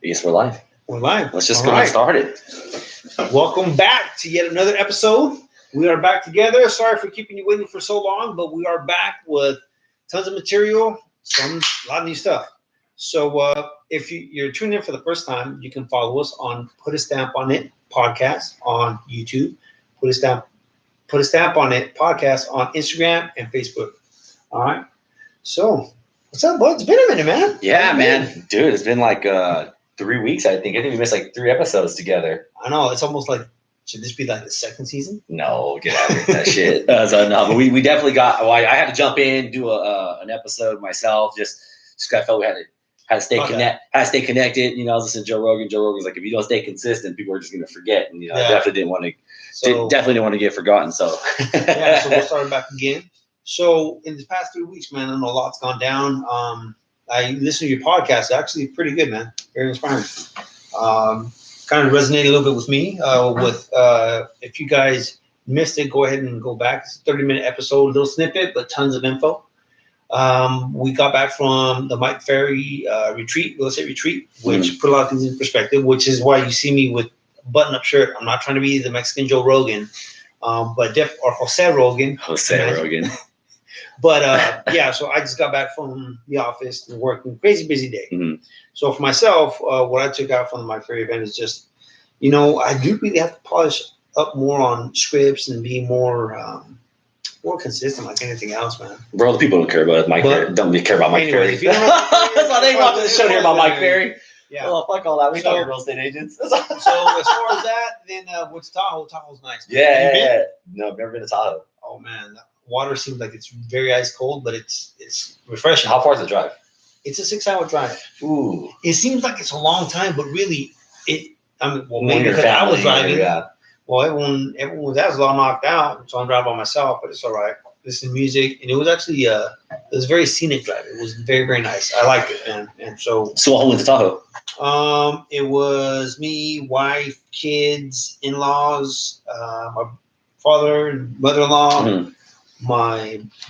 Yes, we're live. We're live. Let's just get started. Welcome back to yet another episode. We are back together. Sorry for keeping you waiting for so long, but we are back with tons of material, a lot of new stuff. So if you're tuned in for the first time, you can follow us on Put a Stamp on It podcast on YouTube. Put a stamp on it podcast on Instagram and Facebook. All right. So what's up, bud? It's been a minute, man. Yeah, man. Dude, it's been like 3 weeks, I think. I think we missed like 3 episodes together. I know. It's almost like, should this be like the second season? No, get out of here, that shit. So no, but we definitely got. Well, I had to jump in, do an episode myself. Just kind of felt we had to stay connected. You know, I was listening to Joe Rogan. Joe Rogan's like, if you don't stay consistent, people are just gonna forget. And I definitely didn't want to get forgotten. So yeah, so we'll start back again. So in the past 3 weeks, man, I know a lot's gone down. I listened to your podcast. It's actually pretty good, man. Very inspiring. Kind of resonated a little bit with me. If you guys missed it, go ahead and go back. It's a 30-minute episode, a little snippet, but tons of info. We got back from the Mike Ferry real estate retreat, which put a lot of things in perspective, which is why you see me with a button-up shirt. I'm not trying to be the Mexican Joe Rogan, or Jose Rogan. But yeah, so I just got back from the office and working, crazy busy day. Mm-hmm. So for myself, what I took out from the Mike Ferry event is just, I do really have to polish up more on scripts and be more consistent, like anything else, man. Bro, the people don't care about Mike Ferry. Don't care about Mike Ferry. That's why they want this show here about Mike Ferry. Yeah. Well, fuck all that. We talk real estate agents. So as far as that, then what's Tahoe? Tahoe's nice. Man. Yeah. No, I've never been to Tahoe. Oh man, the water seems like it's very ice cold, but it's refreshing. How far is the drive? It's a 6-hour drive. Ooh. It seems like it's a long time, but really, maybe because I was driving. Yeah. Well, everyone was all knocked out, so I'm driving by myself, but it's all right. Listen to music, and it was actually it was a very scenic drive. It was very, very nice. I liked it, man. And so what went to Tahoe? It was me, wife, kids, in-laws, my father and mother-in-law. Mm-hmm.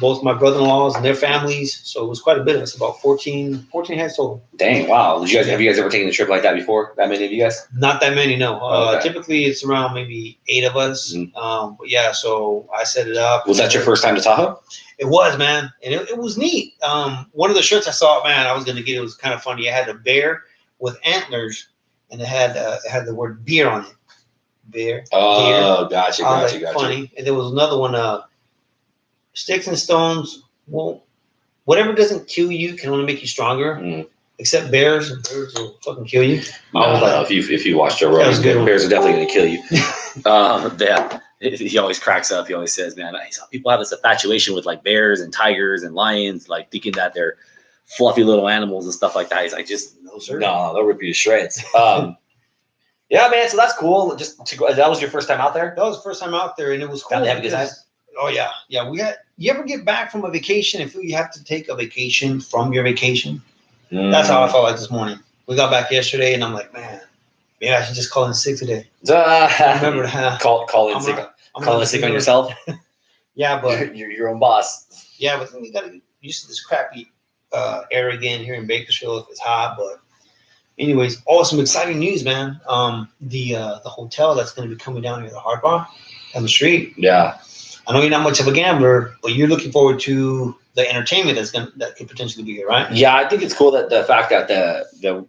Both my brother-in-laws and their families, so it was quite a bit of us, about 14 heads total. Dang, wow. Have you guys ever taken a trip like that before? That many of you guys? Not that many, no. Okay. Typically it's around maybe 8 of us. Mm-hmm. But yeah, so I set it up. Was that your first time to Tahoe? It was, man, and it was neat. One of the shirts I saw, man, I was gonna get. It was kind of funny. It had a bear with antlers, and it had the word beer on it. Beer. Oh, beer. Gotcha. Funny. And there was another one. Sticks and stones, well, whatever doesn't kill you can only make you stronger. Except bears. Bears will fucking kill you. If you watch Joe Rogan, bears are definitely going to kill you. Yeah, he always cracks up. He always says, "Man, people have this infatuation with like bears and tigers and lions, like thinking that they're fluffy little animals and stuff like that." He's like, no, they'll rip you to shreds. Yeah, man. So that's cool. That was your first time out there. That was the first time out there, and it was cool. Did they have a good time? Oh yeah. You ever get back from a vacation and feel you have to take a vacation from your vacation? That's how I felt like this morning. We got back yesterday, and I'm like, man, maybe I should just call in sick today. Remember call in sick on yourself. Yeah, but you're your own boss. Yeah, but then you gotta get used to this crappy air again here in Bakersfield if it's hot. But anyways, some exciting news, man. The hotel that's going to be coming down here, the Hard Rock down the street. Yeah. I know you're not much of a gambler, but you're looking forward to the entertainment that could potentially be here, right? Yeah, I think it's cool that the fact that the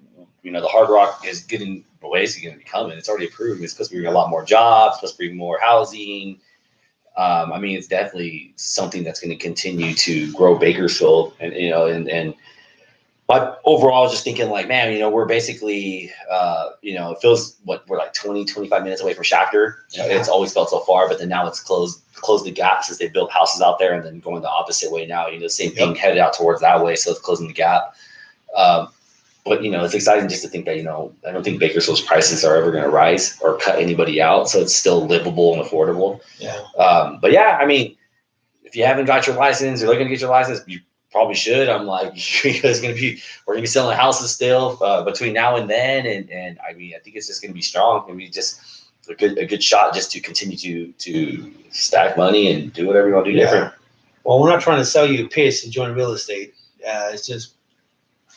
Hard Rock is getting basically going to be coming. It's already approved. It's supposed to bring a lot more jobs, supposed to bring more housing. I mean, it's definitely something that's going to continue to grow Bakersfield, and but overall, just thinking like, man, we're basically, it feels we're like 20, 25 minutes away from Schachter. It's always felt so far, but then now it's closed the gap since they built houses out there and then going the opposite way now, same thing headed out towards that way. So it's closing the gap. But, it's exciting just to think that, I don't think Bakersfield's prices are ever going to rise or cut anybody out. So it's still livable and affordable. Yeah. But yeah, I mean, if you haven't got your license, you're looking to get your license, you probably should. I'm like, we're going to be selling houses still between now and then. And I mean, I think it's just going to be strong. I mean, just a good shot just to continue to stack money and do whatever you want to do different. Well, we're not trying to sell you a piss to join real estate. It's just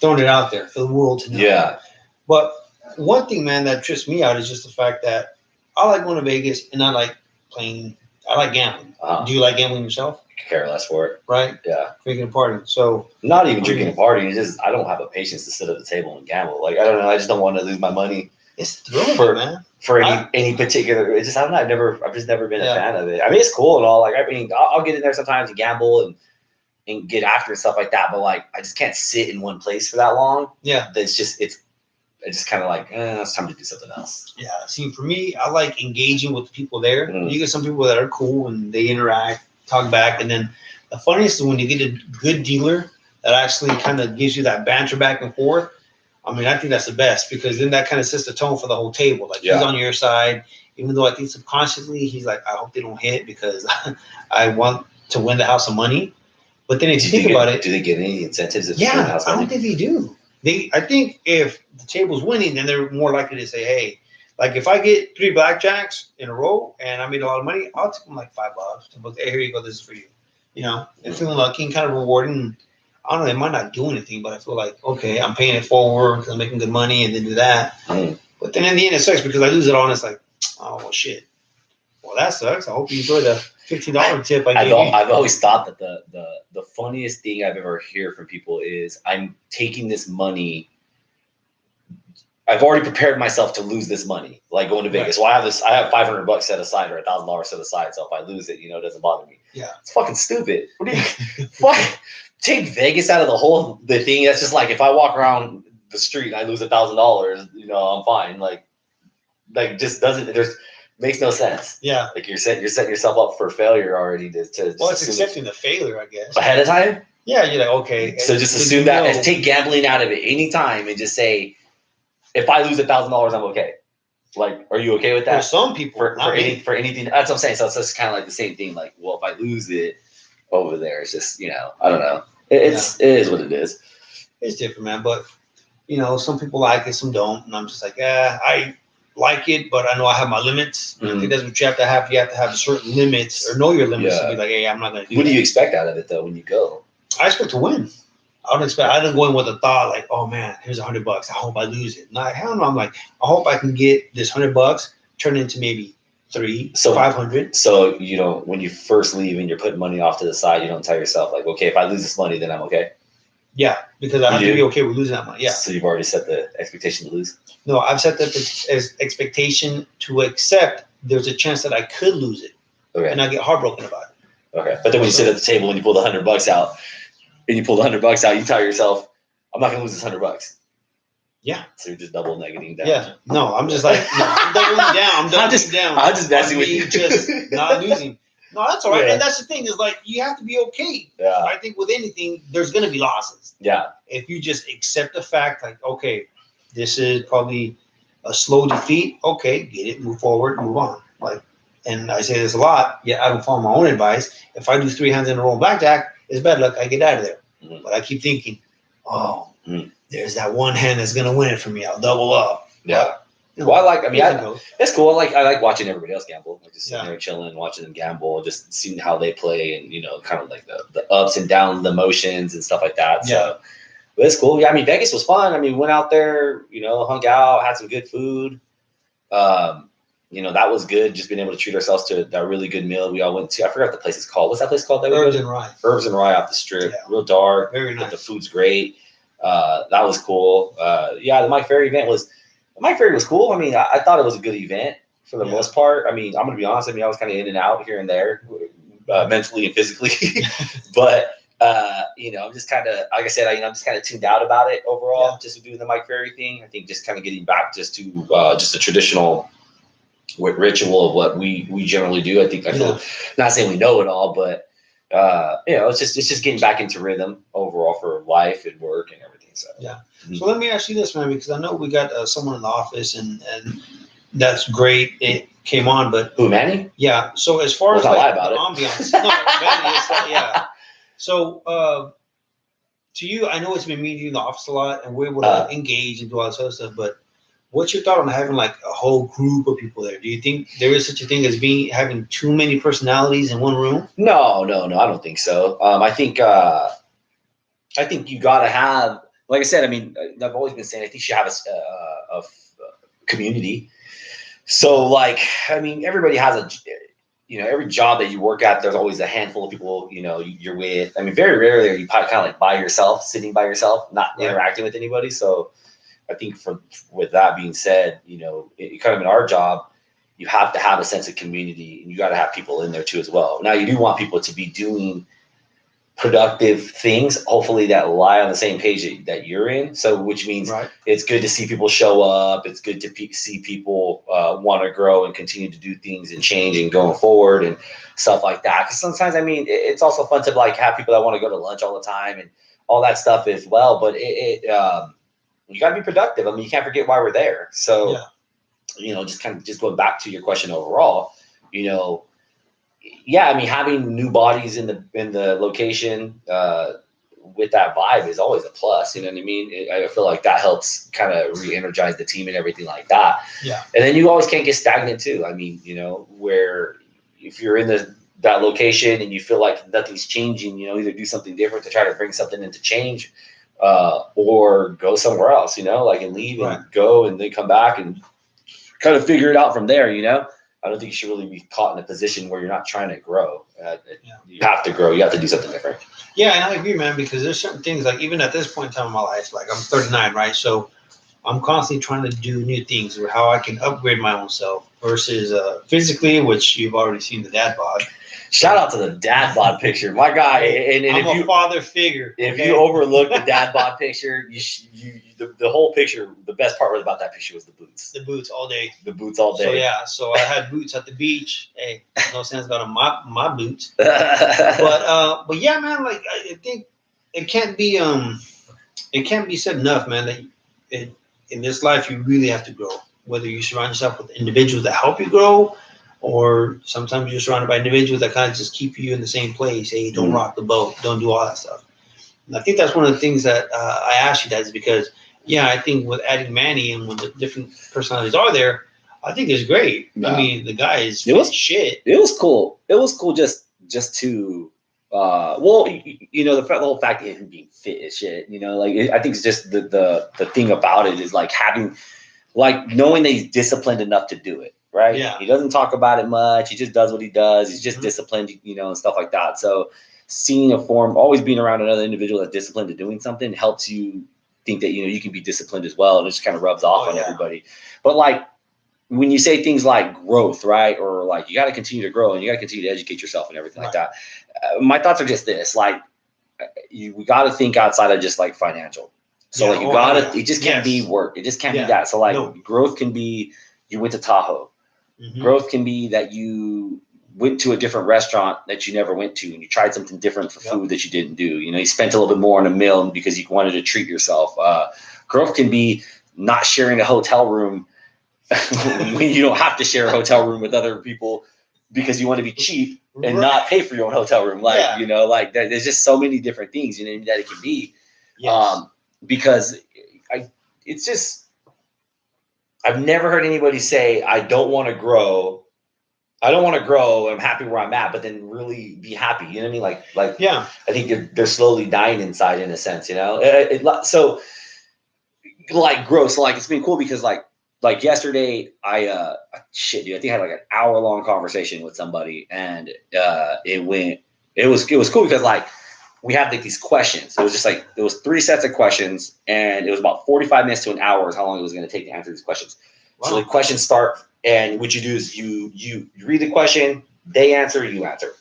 throwing it out there for the world to know. Yeah. But one thing, man, that trips me out is just the fact that I like going to Vegas and I like playing. I like gambling. Do you like gambling yourself? Care less for it. Right? Yeah. Drinking and partying. So not even drinking and partying. It's just I don't have a patience to sit at the table and gamble. Like I don't know. I just don't want to lose my money. It's thrilling, man. For any particular. It's just I've just never been a fan of it. I mean, it's cool and all. Like I mean, I'll get in there sometimes and gamble and get after and stuff like that. But like I just can't sit in one place for that long. Yeah. It's just kind of like it's time to do something else. Yeah. See, for me, I like engaging with the people there. You get some people that are cool and they interact, talk back, and then the funniest is when you get a good dealer that actually kind of gives you that banter back and forth. I mean, I think that's the best because then that kind of sets the tone for the whole table. Like he's on your side, even though I think subconsciously he's like, I hope they don't hit because I want to win the house of money. But then if you think about it, do they get any incentives? Yeah, I don't think they do. I think if the table's winning, then they're more likely to say, hey, like if I get 3 blackjacks in a row and I made a lot of money, I'll take them like $5. I'm like, hey, here you go, this is for you. You know, and feeling lucky and kind of rewarding. I don't know, it might not do anything, but I feel like, okay, I'm paying it forward because I'm making good money and then do that. But then in the end, it sucks because I lose it all and it's like, oh, well, shit. Well, that sucks. I hope you enjoy the $15 tip I gave you. I've always thought that the funniest thing I've ever heard from people is I'm taking this money. I've already prepared myself to lose this money, like going to Vegas. Well, I have $500 set aside or $1,000 set aside. So if I lose it, it doesn't bother me. Yeah. It's fucking stupid. What do you fuck? Take Vegas out of the thing. That's just like if I walk around the street and I lose $1,000, I'm fine. Like just doesn't. Makes no sense. Yeah. Like you're setting yourself up for failure already. Well, it's accepting the failure, I guess. Ahead of time. Yeah, you're like, okay. So just assume that and take gambling out of it anytime and just say, if I lose $1,000, I'm okay. Like, are you okay with that? For some people, for anything. That's what I'm saying. So it's just kind of like the same thing. Like, well, if I lose it over there, it's just I don't know. It is what it is. It's different, man. But some people like it, some don't, and I'm just like, I like it, but I know I have my limits. I think that's what you have to have. You have to have certain limits or know your limits and be like, hey, I'm not going to do What do you expect out of it though when you go? I expect to win. I didn't go in with a thought like, oh man, here's $100. I hope I lose it. No, hell no. I'm like, I hope I can get this $100 turn into maybe 500. So when you first leave and you're putting money off to the side, you don't tell yourself like, okay, if I lose this money, then I'm okay. Yeah, because I have to be okay with losing that money. Yeah. So you've already set the expectation to lose? No, I've set the expectation to accept there's a chance that I could lose it. Okay. And I get heartbroken about it. Okay. But then when you sit at the table and you pull the $100 out, you tell yourself, I'm not gonna lose this $100. Yeah. So you're just double negating down. Yeah. No, I'm just like I'm doubling down. I'm just messing with you. Just not losing. No, that's all right. Yeah. And that's the thing is like you have to be okay. Yeah. I think with anything, there's gonna be losses. Yeah. If you just accept the fact, like, okay, this is probably a slow defeat. Okay, get it, move forward, move on. Like, and I say this a lot. Yeah, I don't follow my own advice. If I do 3 hands in a row in blackjack, it's bad luck. I get out of there. But I keep thinking, there's that one hand that's gonna win it for me. I'll double up. Yeah. Well, it's cool. I like watching everybody else gamble. Like just sitting there chilling, watching them gamble, just seeing how they play, and kind of like the ups and downs, the emotions and stuff like that. So, but it's cool. Yeah, I mean, Vegas was fun. I mean, went out there, hung out, had some good food. That was good. Just being able to treat ourselves to a really good meal. We all went to. I forgot what the place is called. What's that place called? Herbs and Rye. Herbs and Rye off the strip. Yeah. Real dark. Very nice. But the food's great. That was cool. The Mike Ferry event was. Mike Ferry was cool. I mean, I thought it was a good event for the most part. I mean, I'm going to be honest. I mean, I was kind of in and out here and there, mentally and physically. But, I'm just kind of, like I said, I'm just kind of tuned out about it overall, just doing the Mike Ferry thing. I think just kind of getting back just to just the traditional ritual of what we generally do. I feel, not saying we know it all, but, it's just getting back into rhythm overall for life and work and everything. So, So let me ask you this, man, because I know we got someone in the office, and that's great. It came on, but who, Manny? Yeah. So as far as lie about ambiance, no, Manny is So to you, I know it's been meeting you in the office a lot, and we're able to engage and do all this other stuff. But what's your thought on having like a whole group of people there? Do you think there is such a thing as having too many personalities in one room? No, I don't think so. I think you gotta have. Like I said, I mean, I've always been saying I think you should have community. So like, I mean, everybody has every job that you work at, there's always a handful of people, you're with. I mean, very rarely are you kind of like by yourself, sitting by yourself, not interacting with anybody. So I think with that being said, kind of in our job, you have to have a sense of community, and you got to have people in there too as well. Now, you do want people to be doing productive things, hopefully that lie on the same page that you're in. So, which means it's good to see people show up. It's good to see people want to grow and continue to do things and change and going forward and stuff like that. Because sometimes, I mean, it's also fun to like have people that want to go to lunch all the time and all that stuff as well. But you got to be productive. I mean, you can't forget why we're there. So, just going back to your question overall, I mean, having new bodies in the location with that vibe is always a plus. You know what I mean? I feel like that helps kind of re-energize the team and everything like that. Yeah. And then you always can't get stagnant too. I mean, where if you're in that location and you feel like nothing's changing, either do something different to try to bring something into change, or go somewhere else. And leave and go and then come back and kind of figure it out from there. I don't think you should really be caught in a position where you're not trying to grow. You have to grow. You have to do something different. Yeah, and I agree, man, because there's certain things, like even at this point in time in my life, like I'm 39, right? So I'm constantly trying to do new things or how I can upgrade my own self versus physically, which you've already seen the dad bod. Shout out to the dad bod picture, my guy. And I'm a father figure. If you overlook the dad bod picture, the whole picture, the best part about that picture was the boots. The boots all day. The boots all day. So I had boots at the beach. Hey, no sense about my boots. But yeah, man, like I think it can't be said enough, man, that in this life you really have to grow. Whether you surround yourself with individuals that help you grow, or sometimes you're surrounded by individuals that kind of just keep you in the same place. Hey, don't rock the boat. Don't do all that stuff. And I think that's one of the things that I asked you, that is because, I think with adding Manny and when the different personalities are there, I think it's great. I mean, the guy is shit. It was cool. It was cool just to, the whole fact of him being fit as shit, I think it's just the thing about it is like having, like knowing that he's disciplined enough to do it. Right. Yeah. He doesn't talk about it much. He just does what he does. He's just disciplined, and stuff like that. So seeing always being around another individual that's disciplined to doing something helps you think that, you can be disciplined as well. And it just kind of rubs off on everybody. But like when you say things like growth, right. Or like, you got to continue to grow and you got to continue to educate yourself and everything like that. My thoughts are just this, like we got to think outside of just like financial. So it just can't be work. It just can't be that. So like growth can be, you went to Tahoe. Growth can be that you went to a different restaurant that you never went to and you tried something different for food that you didn't do. You spent a little bit more on a meal because you wanted to treat yourself. Growth can be not sharing a hotel room when you don't have to share a hotel room with other people because you want to be cheap and not pay for your own hotel room. There's just so many different things, that it can be. Yes. Because it's just, I've never heard anybody say, I don't want to grow. I'm happy where I'm at, but then really be happy. You know what I mean? I think they're slowly dying inside in a sense, so like growth. So like, it's been cool because like yesterday I think I had like an hour-long conversation with somebody and it was cool because like, we had like these questions. It was just like, there was 3 sets of questions and it was about 45 minutes to an hour is how long it was going to take to answer these questions. Wow. So the questions start, and what you do is you read the question, they answer, you answer.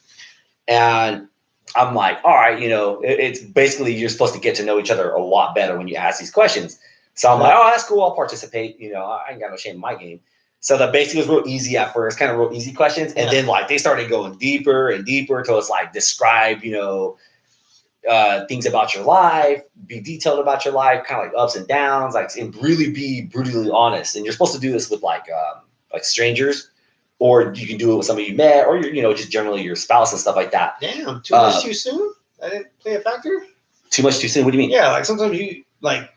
And I'm like, all right, it's basically, you're supposed to get to know each other a lot better when you ask these questions. So I'm like, oh, that's cool. I'll participate. I ain't got no shame in my game. So that basically was real easy at first, kind of real easy questions. And then like, they started going deeper and deeper till it's like, describe, things about your life, be detailed about your life, kind of like ups and downs, like, and really be brutally honest. And you're supposed to do this with like strangers, or you can do it with somebody you met, or just generally your spouse and stuff like that. Damn, too much too soon? I didn't play a factor? Too much too soon? What do you mean? Yeah, like sometimes you, like,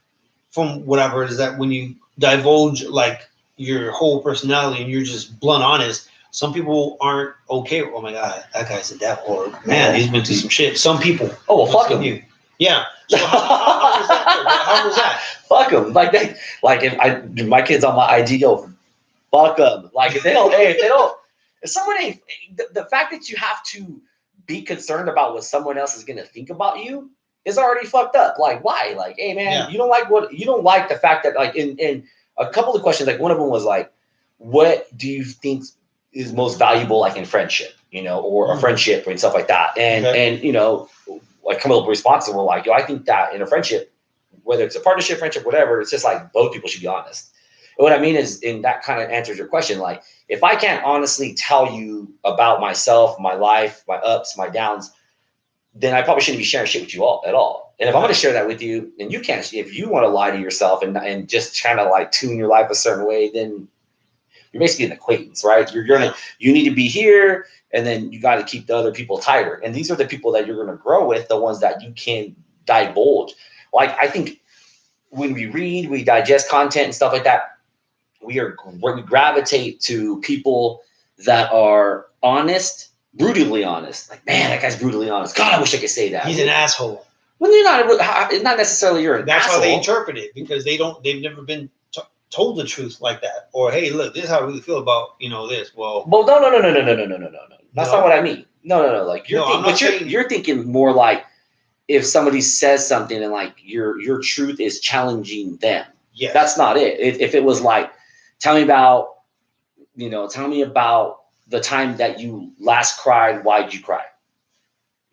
from what I've heard is that when you divulge like your whole personality and you're just blunt honest, some people aren't okay with, oh my God, that guy's a devil, or man, he's been through some shit. Some people. Oh, well, fuck him. Yeah. So how was that? Though? How was that? Fuck them. Like if my kids on my IG, yo, fuck them. Like if someone ain't, the fact that you have to be concerned about what someone else is gonna think about you is already fucked up. Like why? Like, hey man, Yeah. you don't like the fact that like in a couple of questions, like one of them was like, what do you think is most valuable like in friendship, or a friendship and stuff like that. And like come up with responses were like, yo, I think that in a friendship, whether it's a partnership, friendship, whatever, it's just like both people should be honest. And what I mean is, and that kind of answers your question. Like, if I can't honestly tell you about myself, my life, my ups, my downs, then I probably shouldn't be sharing shit with you all at all. And if I'm going to share that with you, and you can't, if you want to lie to yourself and just kind of like tune your life a certain way, then you're basically an acquaintance, right? You need to be here, and then you got to keep the other people tighter. And these are the people that you're going to grow with, the ones that you can divulge. Like, I think when we read, we digest content and stuff like that, we gravitate to people that are honest, brutally honest. Like, man, that guy's brutally honest. God, I wish I could say that. He's an asshole. Well, it's not necessarily you're an That's asshole. how they interpret it, because they've never been told the truth like that. Or, hey, look, this is how I really feel about, this. Well, no. That's not what I mean. No. Like you're thinking more like if somebody says something and like your truth is challenging them. Yeah. That's not it. If it was like, tell me about the time that you last cried, why'd you cry?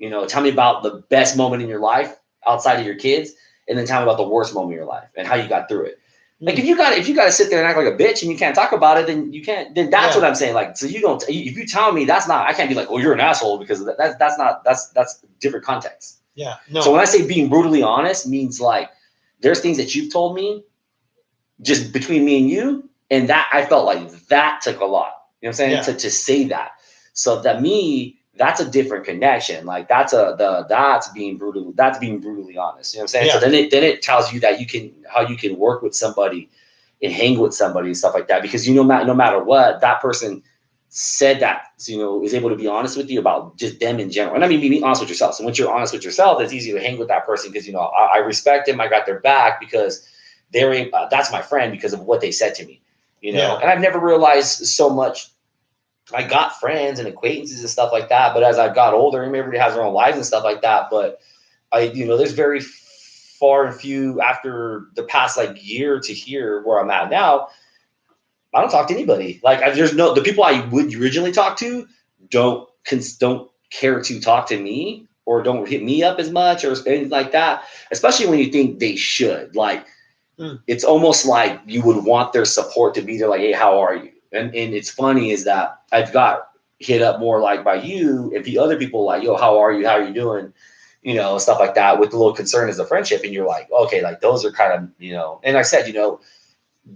Tell me about the best moment in your life outside of your kids, and then tell me about the worst moment in your life and how you got through it. Like if you got to sit there and act like a bitch and you can't talk about it, then you can't. Then that's what I'm saying. Like, so you don't. If you tell me that's not, I can't be like, oh, you're an asshole because that's different context. Yeah. No. So when I say being brutally honest, means like there's things that you've told me, just between me and you, and that I felt like that took a lot. You know what I'm saying? Yeah. To say that. So that's a different connection. Like that's being brutally honest. You know what I'm saying? Yeah. So then it tells you that how you can work with somebody and hang with somebody and stuff like that, because no matter what, that person said that, is able to be honest with you about just them in general. And I mean, be honest with yourself. So once you're honest with yourself, it's easy to hang with that person because I respect them. I got their back because that's my friend because of what they said to me. Yeah. And I've never realized so much. I got friends and acquaintances and stuff like that, but as I got older, everybody has their own lives and stuff like that. But there's very far and few after the past like year to here where I'm at now. I don't talk to anybody. Like the people I would originally talk to don't care to talk to me or don't hit me up as much or anything like that. Especially when you think they should. Like it's almost like you would want their support to be there. Like, hey, how are you? And it's funny is that I've got hit up more like by you and the other people like, yo, how are you? How are you doing? Stuff like that with a little concern as a friendship. And you're like, okay, like those are kind of, and I said,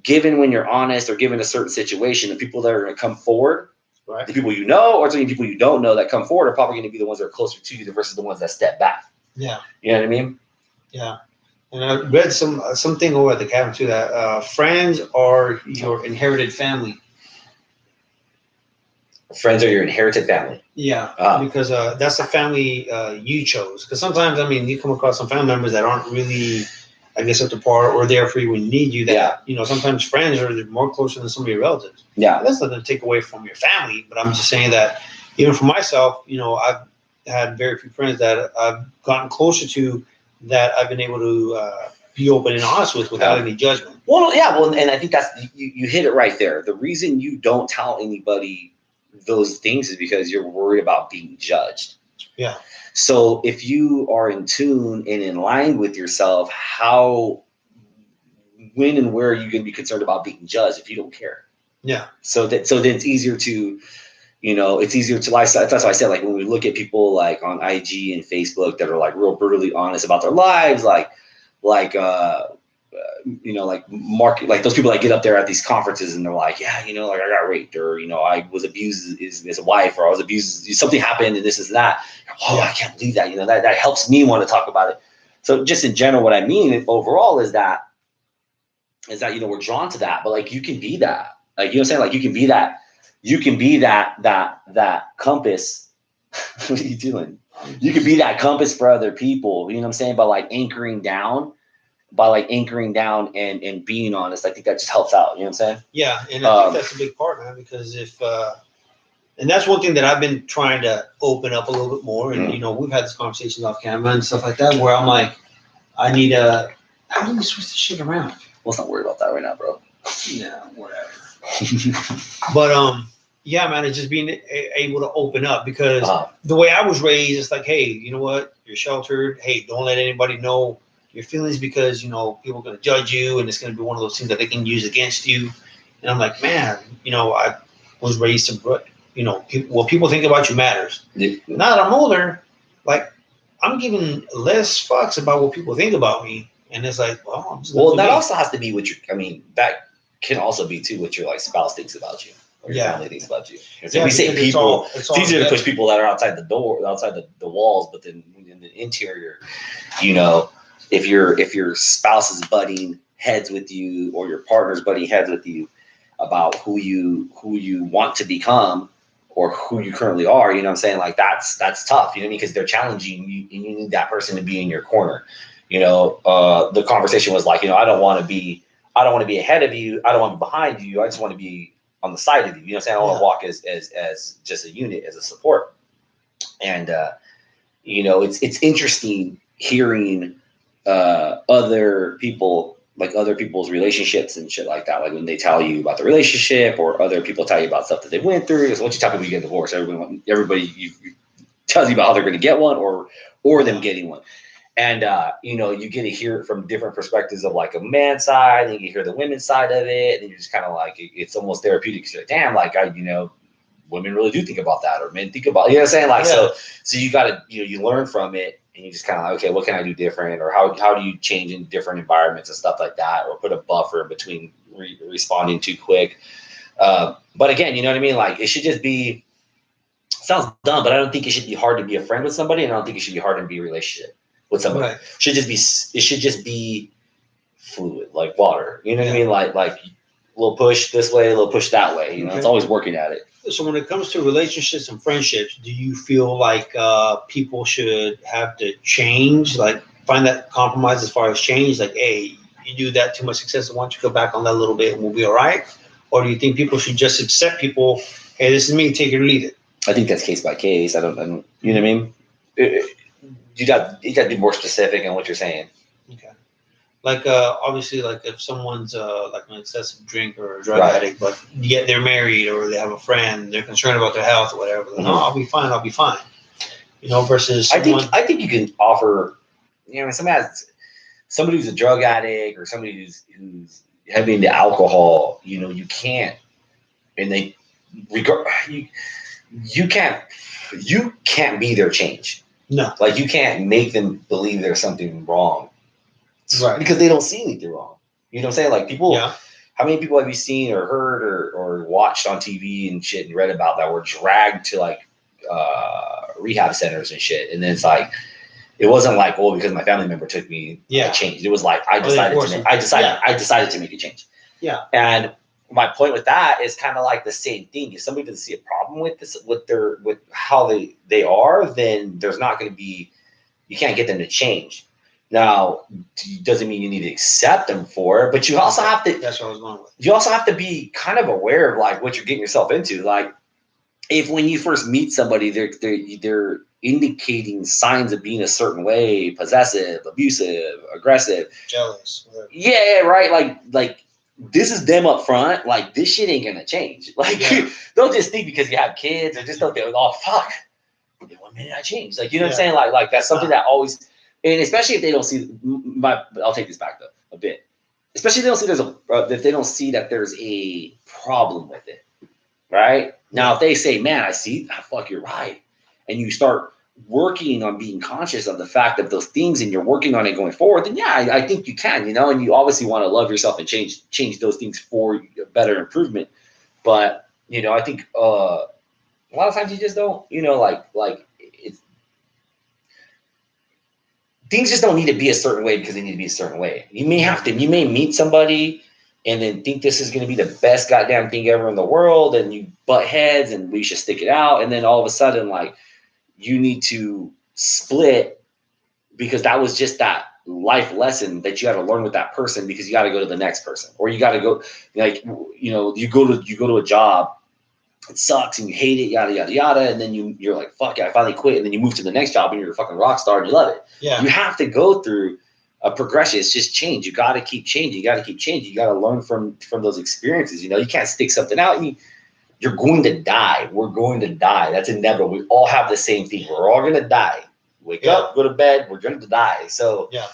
given when you're honest or given a certain situation, the people that are going to come forward, right, the people or the people you don't know that come forward are probably going to be the ones that are closer to you versus the ones that step back. Yeah. You know what I mean? Yeah. And I read something over at the cabin too, that friends are your inherited family. Friends are your inherited family. Yeah, because that's the family you chose. Because sometimes, you come across some family members that aren't really, I guess, up to par or there for you when you need you. That sometimes friends are more closer than some of your relatives. Yeah, that's nothing to take away from your family. But I'm just saying that even for myself, I've had very few friends that I've gotten closer to that I've been able to be open and honest with without any judgment. Well, and I think that's you hit it right there. The reason you don't tell anybody those things is because you're worried about being judged. Yeah. So if you are in tune and in line with yourself, when and where are you going to be concerned about being judged if you don't care? Yeah. So then it's easier to, that's why I said, like, when we look at people like on IG and Facebook that are like real brutally honest about their lives, like market, like those people that get up there at these conferences and they're like, yeah, like I got raped, or I was abused as a wife, or I was abused, something happened and this is that. Oh, I can't believe that. That helps me want to talk about it. So just in general, what I mean overall is that we're drawn to that, but like you can be that, like, what I'm saying, like you can be that compass. What are you doing? You could be that compass for other people. You know what I'm saying? By like anchoring down, and being honest, I think that just helps out. You know what I'm saying? Yeah, and I think that's a big part, man. Because if and that's one thing that I've been trying to open up a little bit more. And we've had this conversation off camera and stuff like that, where I'm like, I need a. How do we switch this shit around? Let's not worry about that right now, bro. Yeah, whatever. But yeah, man, it's just being able to open up, because the way I was raised, it's like, hey, you know what? You're sheltered. Hey, don't let anybody know your feelings, because people are going to judge you, and it's going to be one of those things that they can use against you. And I'm like, man, I was raised to, what people think about you matters. Yeah. Now that I'm older, like, I'm giving less fucks about what people think about me. And it's like, well, that also has to be what that can also be too what your like spouse thinks about you, or your family thinks about you. So we say people, it's easier to push people that are outside the door, outside the walls, but then in the interior, if your spouse is butting heads with you, or your partner's butting heads with you about who you want to become, or who you currently are, you know what I'm saying? Like that's tough, because they're challenging you, and you need that person to be in your corner. The conversation was like, I don't want to be ahead of you. I don't want to be behind you. I just want to be on the side of you. You know what I'm saying? I want to walk as just a unit, as a support. And, it's interesting hearing other people, like other people's relationships and shit like that. Like when they tell you about the relationship, or other people tell you about stuff that they went through. Because once you talk about you get divorced, everybody tells you about how they're going to get one, or them getting one. And, you get to hear it from different perspectives of like a man's side, and you hear the women's side of it. And you're just kind of like, it's almost therapeutic. You're like, damn, like women really do think about that, or men think about, you know what I'm saying? Like, so you got to, you learn from it, and you just kind of like, okay, what can I do different? Or how do you change in different environments and stuff like that? Or put a buffer between responding too quick. But again, you know what I mean? Like it should just be, sounds dumb, but I don't think it should be hard to be a friend with somebody. And I don't think it should be hard to be a relationship with somebody. Right. It should just be fluid, like water. You know what I mean? Like a little push this way, a little push that way. It's always working at it. So when it comes to relationships and friendships, do you feel like people should have to change, like find that compromise as far as change? Like, hey, you do that too much success, why don't you go back on that a little bit and we'll be all right? Or do you think people should just accept people, hey, this is me, take it or leave it? I think that's case by case. I don't you know what I mean? You got to be more specific in what you're saying. Okay. Like obviously, like if someone's like an excessive drinker or a drug addict, but yet they're married or they have a friend, they're concerned about their health or whatever. Like, no, I'll be fine. Versus someone, I think you can offer, somebody who's a drug addict, or somebody who's heavy into alcohol. You can't, and they regard you can't be their change. No. Like you can't make them believe there's something wrong. Right. Because they don't see anything wrong. You know what I'm saying? Like people, how many people have you seen or heard or watched on TV and shit and read about that were dragged to like rehab centers and shit? And then it's like, it wasn't like, well, because my family member took me, I changed. It was like, I decided to make a change. Yeah. And my point with that is kind of like the same thing. If somebody doesn't see a problem with this, with how they are, then there's not going to be, you can't get them to change. Now, doesn't mean you need to accept them for it, but you also have to. That's what I was going with. You also have to be kind of aware of like what you're getting yourself into. Like, if when you first meet somebody, they're indicating signs of being a certain way, possessive, abusive, aggressive, jealous. Whatever. Yeah, right. Like this is them up front. Like this shit ain't gonna change. Like they'll just think because you have kids, or just they'll think, oh fuck, in 1 minute I changed. Like you know what I'm saying? Like that's something that always. And especially if they don't see I'll take this back though a bit. Especially if they don't see that there's a problem with it, right? Now, if they say, "Man, I see, fuck, you're right," and you start working on being conscious of the fact of those things, and you're working on it going forward, then I think you can, and you obviously want to love yourself and change those things for better improvement. But I think a lot of times you just don't, like. Things just don't need to be a certain way because they need to be a certain way. You may meet somebody and then think this is going to be the best goddamn thing ever in the world, and you butt heads and we should stick it out. And then all of a sudden, like, you need to split because that was just that life lesson that you got to learn with that person, because you got to go to the next person, or you got to go, like, you know, you go to a job, it sucks and you hate it, yada yada yada, and then you're like, fuck it, I finally quit, and then you move to the next job and you're a fucking rock star and you love it. Yeah. You have to go through a progression. It's just change. You got to keep changing. You got to keep changing. You got to learn from those experiences. You know, you can't stick something out. You're going to die. We're going to die. That's inevitable. We all have the same thing. We're all going to die. Wake up, go to bed. We're going to die. So yeah,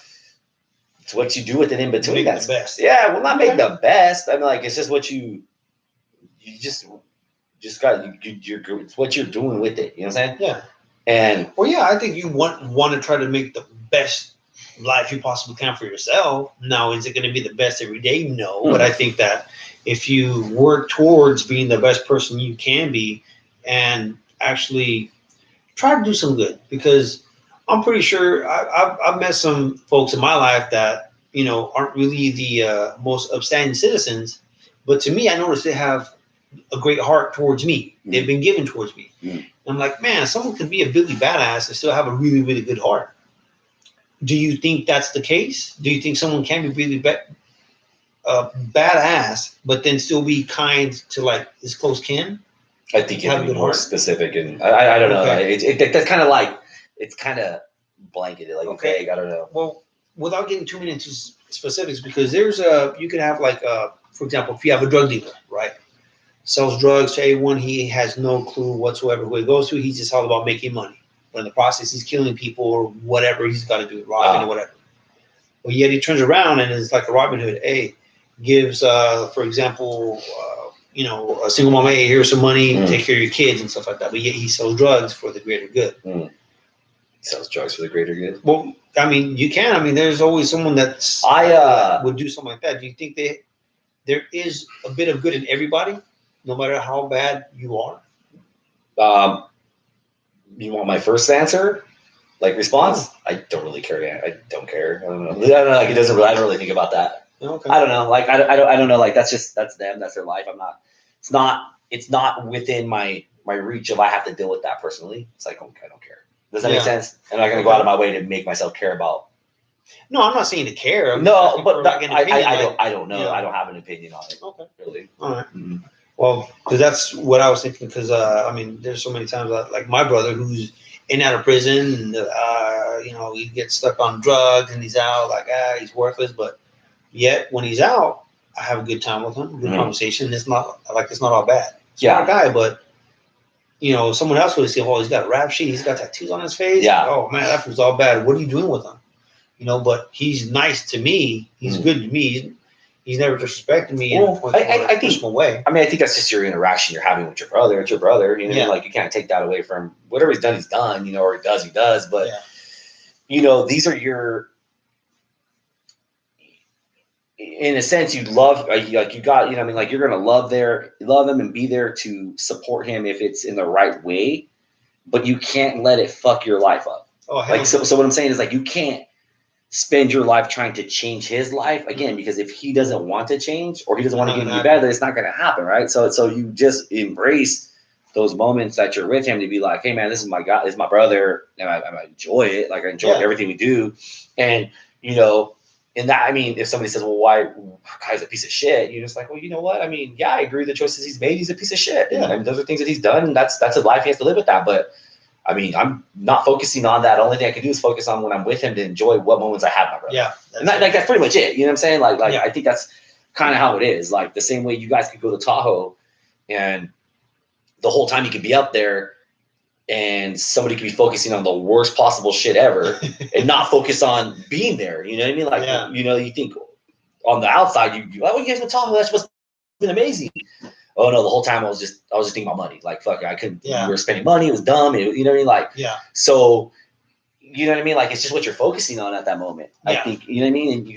it's what you do with it in between. That's the best. Yeah, well, not make the best. I mean, like, it's just what you just got. It's what you're doing with it. You know what I'm saying? Yeah. And well, yeah, I think you want to try to make the best life you possibly can for yourself. Now, is it going to be the best every day? No, but I think that if you work towards being the best person you can be, and actually try to do some good, because I'm pretty sure I've met some folks in my life that, you know, aren't really the most upstanding citizens, but to me, I notice they have a great heart towards me. Mm. They've been given towards me. Mm. I'm like, man, someone can be a Billy badass and still have a really, really good heart. Do you think that's the case? Do you think someone can be really badass, but then still be kind to like his close kin? I think you have to be more specific, and I don't know. That's kind of like, it's kind of blanketed, like vague. I don't know. Well, without getting too many into specifics, because you could have like, for example, if you have a drug dealer, right? Sells drugs to everyone. He has no clue whatsoever who he goes to. He's just all about making money. But in the process, he's killing people or whatever he's got to do, robbing or whatever. But yet he turns around and is like a Robin Hood. Hey, gives, for example, you know, a single mom, hey, here's some money, take care of your kids and stuff like that. But yet he sells drugs for the greater good. He sells drugs for the greater good. Well, I mean, you can. I mean, there's always someone that's would do something like that. Do you think there is a bit of good in everybody, no matter how bad you are? You want my first answer, like response? I don't really care. I don't care. I don't know. Like, it doesn't really. I don't really think about that. Okay. I don't know. Like, I don't know. Like, that's them. That's their life. I'm not. It's not within my reach if I have to deal with that personally. It's like, okay, I don't care. Does that make sense? I'm not gonna go out of my way to make myself care about. No, I'm not saying to care. No, but I don't know. Yeah. I don't have an opinion on it. Okay. Really. All right. Mm-hmm. Well, because that's what I was thinking. Because I mean, there's so many times that, like my brother, who's in and out of prison, and you know, he gets stuck on drugs, and he's out like he's worthless. But yet, when he's out, I have a good time with him, good conversation. It's not all bad. Smart guy, but you know, someone else would say, "Oh, he's got a rap sheet. He's got tattoos on his face. Yeah. Oh man, that was all bad. What are you doing with him?" You know, but he's nice to me. He's good to me. He's never disrespected me in a personal way. I mean, I think that's just your interaction you're having with your brother. It's your brother. You know, like, you can't take that away from whatever he's done. He's done. You know, or he does. But you know, these are your. In a sense, you love, like you got, you know, I mean, like, you're gonna love him and be there to support him if it's in the right way, but you can't let it fuck your life up. Oh, like, so what I'm saying is, like, you can't spend your life trying to change his life again, because if he doesn't want to change or he doesn't want to get any better, it's not gonna happen, right? So you just embrace those moments that you're with him to be like, hey man, this is my guy, this is my brother, and I enjoy it. Like, I enjoy everything we do, and you know. And that, I mean, if somebody says, well, why guy's a piece of shit? You're just like, well, you know what? I mean, yeah, I agree with the choices he's made. He's a piece of shit. Yeah. And those are things that he's done. And that's a life he has to live with that. But I mean, I'm not focusing on that. The only thing I can do is focus on when I'm with him to enjoy what moments I have, my brother. Yeah. And that's pretty much it. You know what I'm saying? Like I think that's kind of how it is. Like, the same way you guys could go to Tahoe and the whole time you could be up there, and somebody could be focusing on the worst possible shit ever and not focus on being there. You know what I mean? Like, you know, you think on the outside, you guys been talking, that's what's been amazing. Oh no, the whole time I was just thinking about money. Like, fuck, I couldn't, we were spending money. It was dumb. You know what I mean? Like, so, you know what I mean? Like, it's just what you're focusing on at that moment. I think, you know what I mean? And you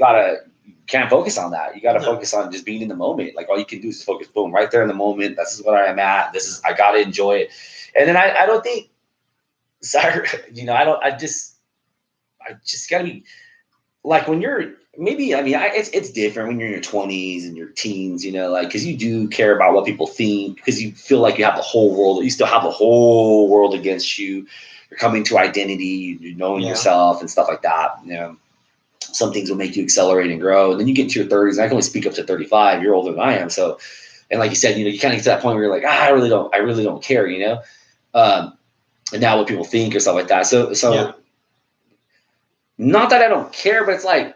can't focus on that. You got to focus on just being in the moment. Like, all you can do is focus, boom, right there in the moment. This is where I am at. I got to enjoy it. And then I don't think, sorry, you know, I just gotta be like, when you're, maybe, I mean, it's different when you're in your 20s and your teens, you know, like, because you do care about what people think, because you feel like you have the whole world, you still have the whole world against you. you're coming to identity, you're knowing yourself and stuff like that. You know, some things will make you accelerate and grow. And then you get into your 30s, and I can only speak up to 35. You're older than I am, so. And like you said, you know, you kind of get to that point where you're like, I really don't care, you know. And now what people think or stuff like that. So not that I don't care, but it's like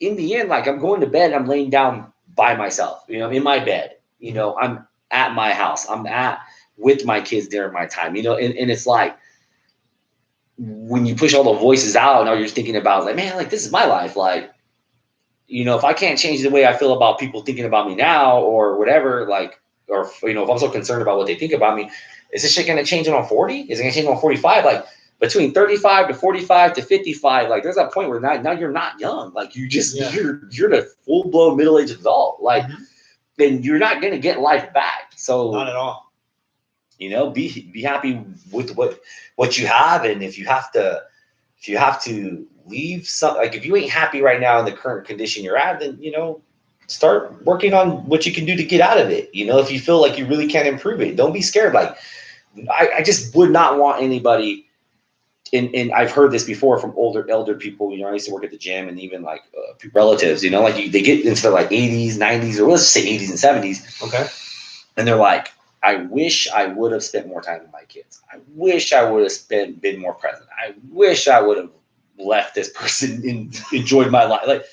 in the end, like I'm going to bed, I'm laying down by myself, you know, in my bed, you know, I'm at my house, with my kids during my time, you know, and it's like when you push all the voices out, now you're thinking about like, man, like this is my life, like, you know, if I can't change the way I feel about people thinking about me now or whatever, like, or, you know, if I'm so concerned about what they think about me, is this shit going to change when I'm 40? Is it going to change when I'm 45? Like between 35 to 45 to 55, like there's that point where now you're not young. Like you just, you're the full blown middle-aged adult. Like, then you're not going to get life back. So not at all. You know, be happy with what you have. And if you have to leave some, like if you ain't happy right now in the current condition you're at, then, you know, start working on what you can do to get out of it. You know, if you feel like you really can't improve it, don't be scared. Like I just would not want anybody, and I've heard this before from elder people, you know, I used to work at the gym, and even like relatives, you know, like they get into the like 80s, 90s, or let's just say 80s and 70s. Okay. And they're like, I wish I would have spent more time with my kids. I wish I would have been more present. I wish I would have left this person and enjoyed my life. Like,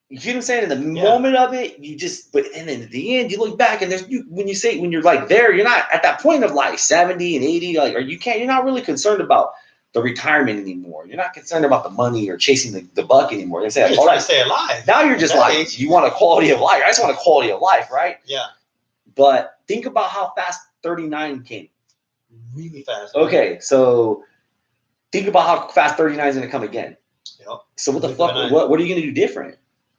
you know what I'm saying? In the moment of it, you just, but and then at the end, you look back and when you're like there, you're not at that point of like 70 and 80, like, or you're not really concerned about the retirement anymore. You're not concerned about the money or chasing the buck anymore. You're trying to stay alive. Now you're just like, you want a quality of life. I just want a quality of life, right? Yeah. But think about how fast 39 came. Really fast. Okay, so think about how fast 39 is going to come again. Yep. So what the fuck? What are you going to do different?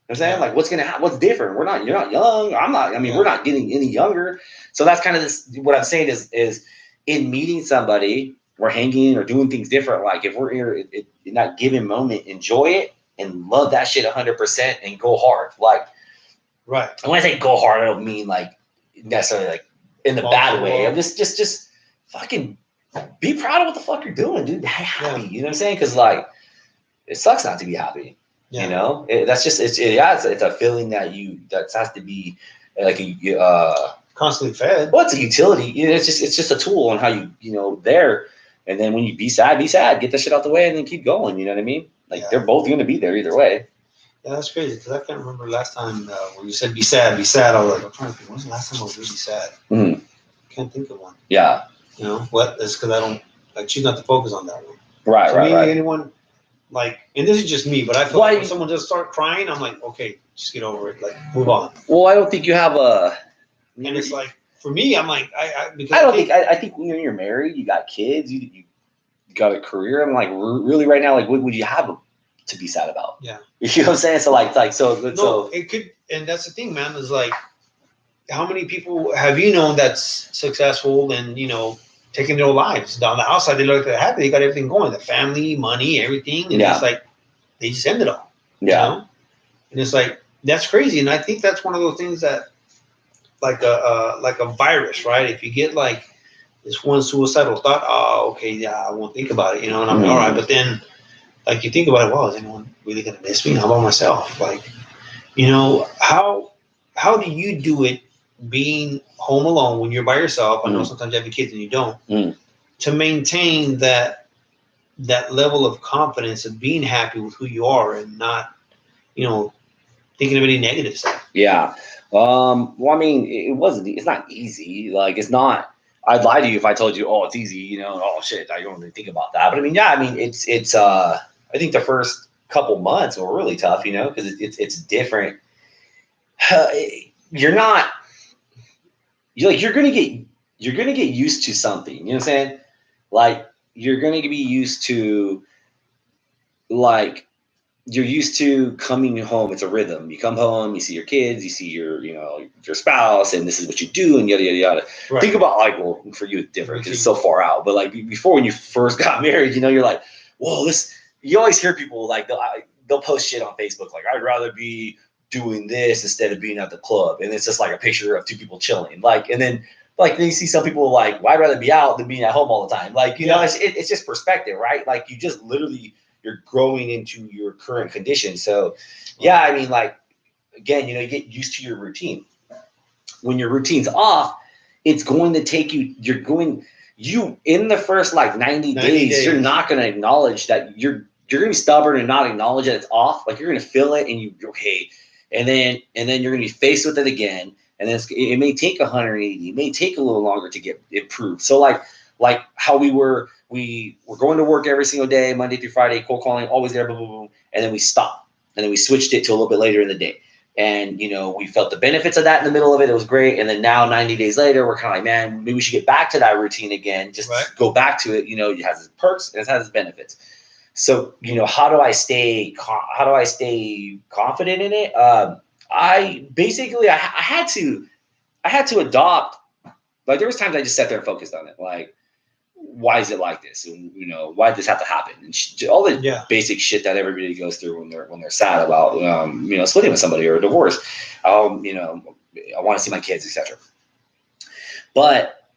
You know what I'm saying? Like, what's gonna happen? What's different? You're not young. I'm not. I mean, we're not getting any younger. So that's kind of this. What I'm saying is in meeting somebody, we're hanging or doing things different. Like if we're here in that given moment, enjoy it and love that shit 100% and go hard. Like, right. And when I say go hard, I don't mean like necessarily like in the bad way. I'm just fucking be proud of what the fuck you're doing, dude. Happy. You know what I'm saying? Because like it sucks not to be happy. You know, that's just it's a feeling that has to be like constantly fed. Well, it's a utility. You know, it's just a tool on how you know there. And then when you be sad, get that shit out the way, and then keep going. You know what I mean? Like they're both going to be there either way. Yeah, that's crazy because I can't remember last time when you said be sad. I was like, I'm trying to think. When was the last time I was really sad? Mm-hmm. Can't think of one. Yeah. You know what? That's because I don't choose not to focus on that one. Right. Right. Anyone. Like, and this is just me, but I feel like when someone just start crying, I'm like, okay, just get over it. Like, move on. Well, I don't think you have a. And it's like, for me, I'm like, I think when you're married, you got kids, you got a career. I'm like, really, right now, like, what would you have to be sad about? Yeah. You know what I'm saying? So, so it could, and that's the thing, man. Is like, how many people have you known that's successful and taking their lives? Down the outside, they look happy. They got everything going, the family, money, everything. And it's like, they just end it all. Yeah. You know? And it's like, that's crazy. And I think that's one of those things that, like a virus, right? If you get like this one suicidal thought, I won't think about it, and I'm all right. But then, like, you think about it, is anyone really going to miss me? How about myself? Like, how do you do it being home alone when you're by yourself? I know sometimes you have your kids and you don't. To maintain that level of confidence of being happy with who you are and not, thinking of any negative stuff. Yeah. Well, I mean, it's not easy. Like, it's not, I'd lie to you if I told you, it's easy, oh shit, I don't really think about that. But I mean, it's I think the first couple months were really tough, because it's different. You're going to get used to something, you know what I'm saying? Like, you're going to be used to, like, you're used to coming home. It's a rhythm. You come home, you see your kids, you see your spouse, and this is what you do, and yada, yada, yada. Right. Think about, like, well, for you, it's different because it's so far out. But, like, before, when you first got married, you're like, whoa, you always hear people, like, they'll post shit on Facebook, like, I'd rather be doing this instead of being at the club. And it's just, like, a picture of two people chilling. Like, and then, like you see some people like, well, I'd rather be out than being at home all the time. Like, you know, it's just perspective, right? Like you just literally, you're growing into your current condition. So yeah, I mean, like, again, you know, you get used to your routine. When your routine's off, it's going to take you, you in the first like 90 days, you're not going to acknowledge that you're going to be stubborn and not acknowledge that it's off. Like you're going to feel it and you're okay. And then you're going to be faced with it again. And then it may take 180, it may take a little longer to get improved. So like how we were going to work every single day, Monday through Friday, cold calling, always there, boom, boom, boom. And then we stopped and then we switched it to a little bit later in the day. And, you know, we felt the benefits of that in the middle of it. It was great. And then now 90 days later, we're kind of like, man, maybe we should get back to that routine again. Just go back to it. You know, it has its perks and it has its benefits. So, you know, how do I stay confident in it? I basically, I had to adopt, like there was times I just sat there and focused on it. Like, why is it like this? And, you know, why did this have to happen? And all the basic shit that everybody goes through when they're sad about, you know, splitting with somebody or a divorce. You know, I want to see my kids, etc. But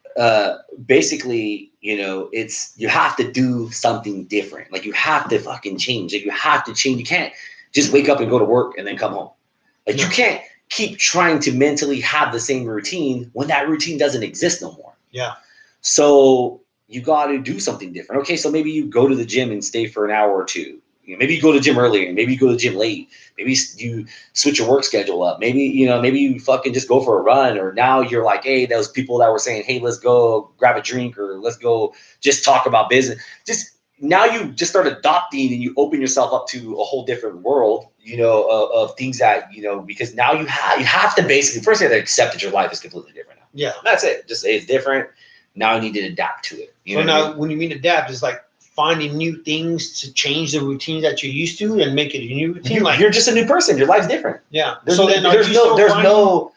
basically, you know, you have to do something different. Like you have to fucking change. Like you have to change. You can't just wake up and go to work and then come home. Like you can't keep trying to mentally have the same routine when that routine doesn't exist no more. Yeah. So you got to do something different. Okay, so maybe you go to the gym and stay for an hour or two. You know, maybe you go to the gym earlier. Maybe you go to the gym late. Maybe you switch your work schedule up. Maybe, you know, maybe you fucking just go for a run. Or now you're like, hey, those people that were saying, hey, let's go grab a drink or let's go just talk about business. Just now you just start adopting and you open yourself up to a whole different world, you know, of things that, you know, because now you have to basically, first you have to accept that your life is completely different now. Yeah. That's it. Just say it's different. Now I need to adapt to it. So now when you mean adapt, it's like finding new things to change the routine that you're used to and make it a new routine. You're just a new person. Your life's different. Yeah. There's no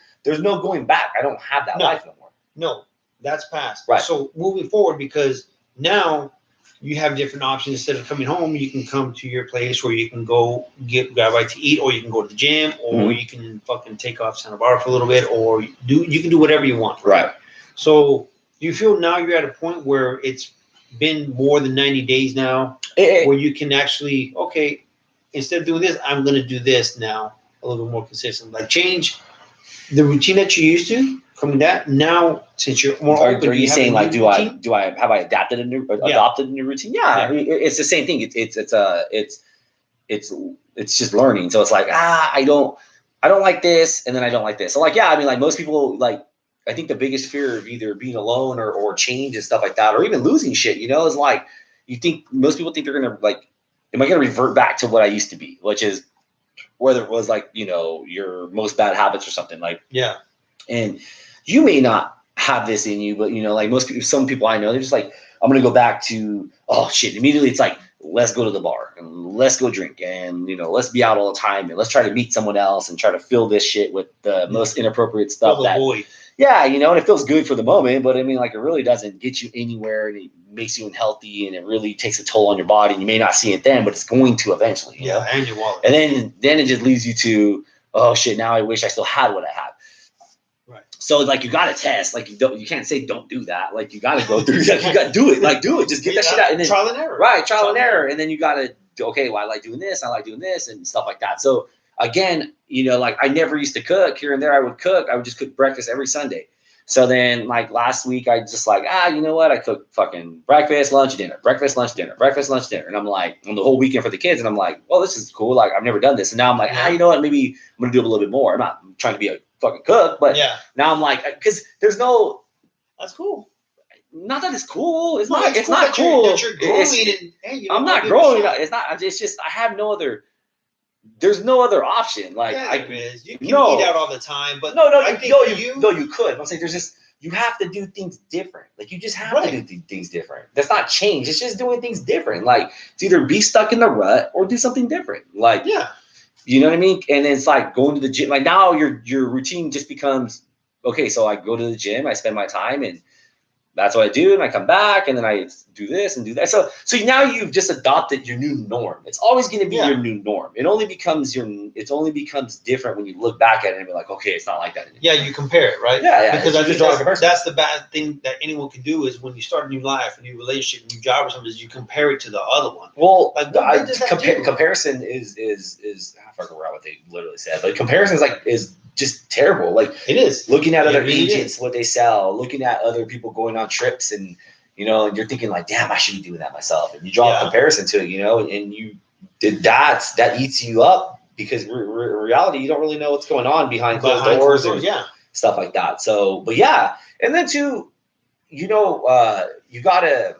going back. I don't have that life no more. No, that's past. Right. So moving forward, because now you have different options. Instead of coming home, you can come to your place where you can go grab right to eat, or you can go to the gym, or you can fucking take off Santa Barbara for a little bit, or you can do whatever you want. Right. So do you feel now you're at a point where it's been more than 90 days now, where you can actually, okay, instead of doing this, I'm going to do this now a little bit more consistent, like change the routine that you used to coming that now, since you're more open. Are you saying like, have I adopted a new routine? Yeah. I mean, it's the same thing. It's just learning. So it's like, I don't like this. And then I don't like this. So like, yeah, I mean, like most people, like, I think the biggest fear of either being alone or change and stuff like that, or even losing shit, you know, is like, most people think they're going to like, am I going to revert back to what I used to be, which is whether it was like, you know, your most bad habits or something like, yeah. And you may not have this in you, but you know, like some people I know, they're just like, I'm going to go back to, oh shit. Immediately it's like, let's go to the bar and let's go drink and, you know, let's be out all the time and let's try to meet someone else and try to fill this shit with the most inappropriate stuff. Yeah, you know, and it feels good for the moment, but I mean, like, it really doesn't get you anywhere, and it makes you unhealthy, and it really takes a toll on your body. And you may not see it then, but it's going to eventually. You know? And your wallet. And then it just leads you to, oh shit, now I wish I still had what I had. Right. So like, you got to test. Like, you can't say don't do that. Like, you got to go through that. You got to do it. Like, do it. Just get that shit out. And then, trial and error. Right, trial and error. And then you got to, okay, well, I like doing this, and stuff like that. So again, you know, like I never used to cook. Here and there I would cook. I would just cook breakfast every Sunday. So then like last week I just like, you know what? I cooked fucking breakfast, lunch, dinner, breakfast, lunch, dinner, breakfast, lunch, dinner. And I'm like, on the whole weekend for the kids. And I'm like, well, this is cool. Like I've never done this. And now I'm like, you know what? Maybe I'm going to do it a little bit more. I'm not trying to be a fucking cook, but now I'm like, because that's cool. Not that it's cool. It's not cool. That you're growing I'm not growing. It's not, it's just, I have no other, there's no other option. Like you can eat out all the time, but you could. I'm saying there's just, you have to do things different. Like you just have to do things different. That's not change. It's just doing things different. Like it's either be stuck in the rut or do something different. Like you know what I mean? And it's like going to the gym. Like now your routine just becomes okay. So I go to the gym. I spend my time and that's what I do, and I come back, and then I do this and do that. So now you've just adopted your new norm. It's always going to be your new norm. It only becomes different when you look back at it and be like, okay, it's not like that anymore. Yeah, you compare it, right? Yeah. Because I think that's the bad thing that anyone can do is when you start a new life, a new relationship, a new job or something, is you compare it to the other one. Well, like, comparison is I forget what they literally said, but comparison is just terrible. Like it is looking at other agents, what they sell, looking at other people going on trips, and and you're thinking like, damn, I should be doing that myself. And you draw a comparison to it, and you that eats you up because in reality, you don't really know what's going on behind closed doors and stuff like that. So, but yeah, and then too, you gotta.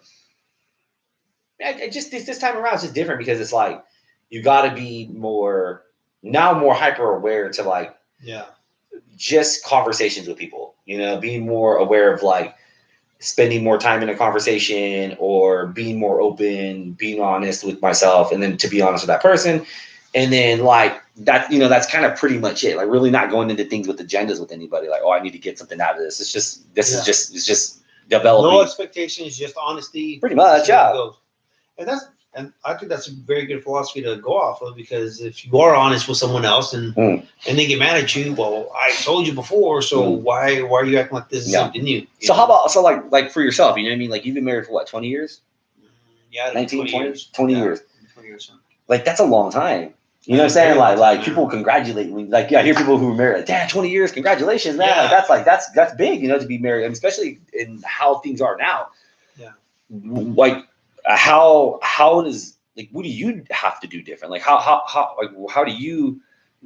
This time around, it's just different because it's like you gotta be more hyper aware to like. Yeah. Just conversations with people, being more aware of like spending more time in a conversation or being more open, being honest with myself, and then to be honest with that person. And then like that, that's kind of pretty much it. Like really not going into things with agendas with anybody. Like, oh, I need to get something out of this. It's just developing. No expectations, just honesty. Pretty much, yeah. And I think that's a very good philosophy to go off of, because if you are honest with someone else and they get mad at you, well, I told you before, so why are you acting like this is something new? So how about like for yourself, you know what I mean? Like you've been married for what, 20 years? Yeah, 19, 20 years. 20 years. Like that's a long time. You know what I'm saying? Like people congratulate me. Like, I hear people who are married, like, damn, 20 years, congratulations, man. Yeah. That's big, to be married, and especially in how things are now. Yeah. Like how does, like, what do you have to do different? Like how do you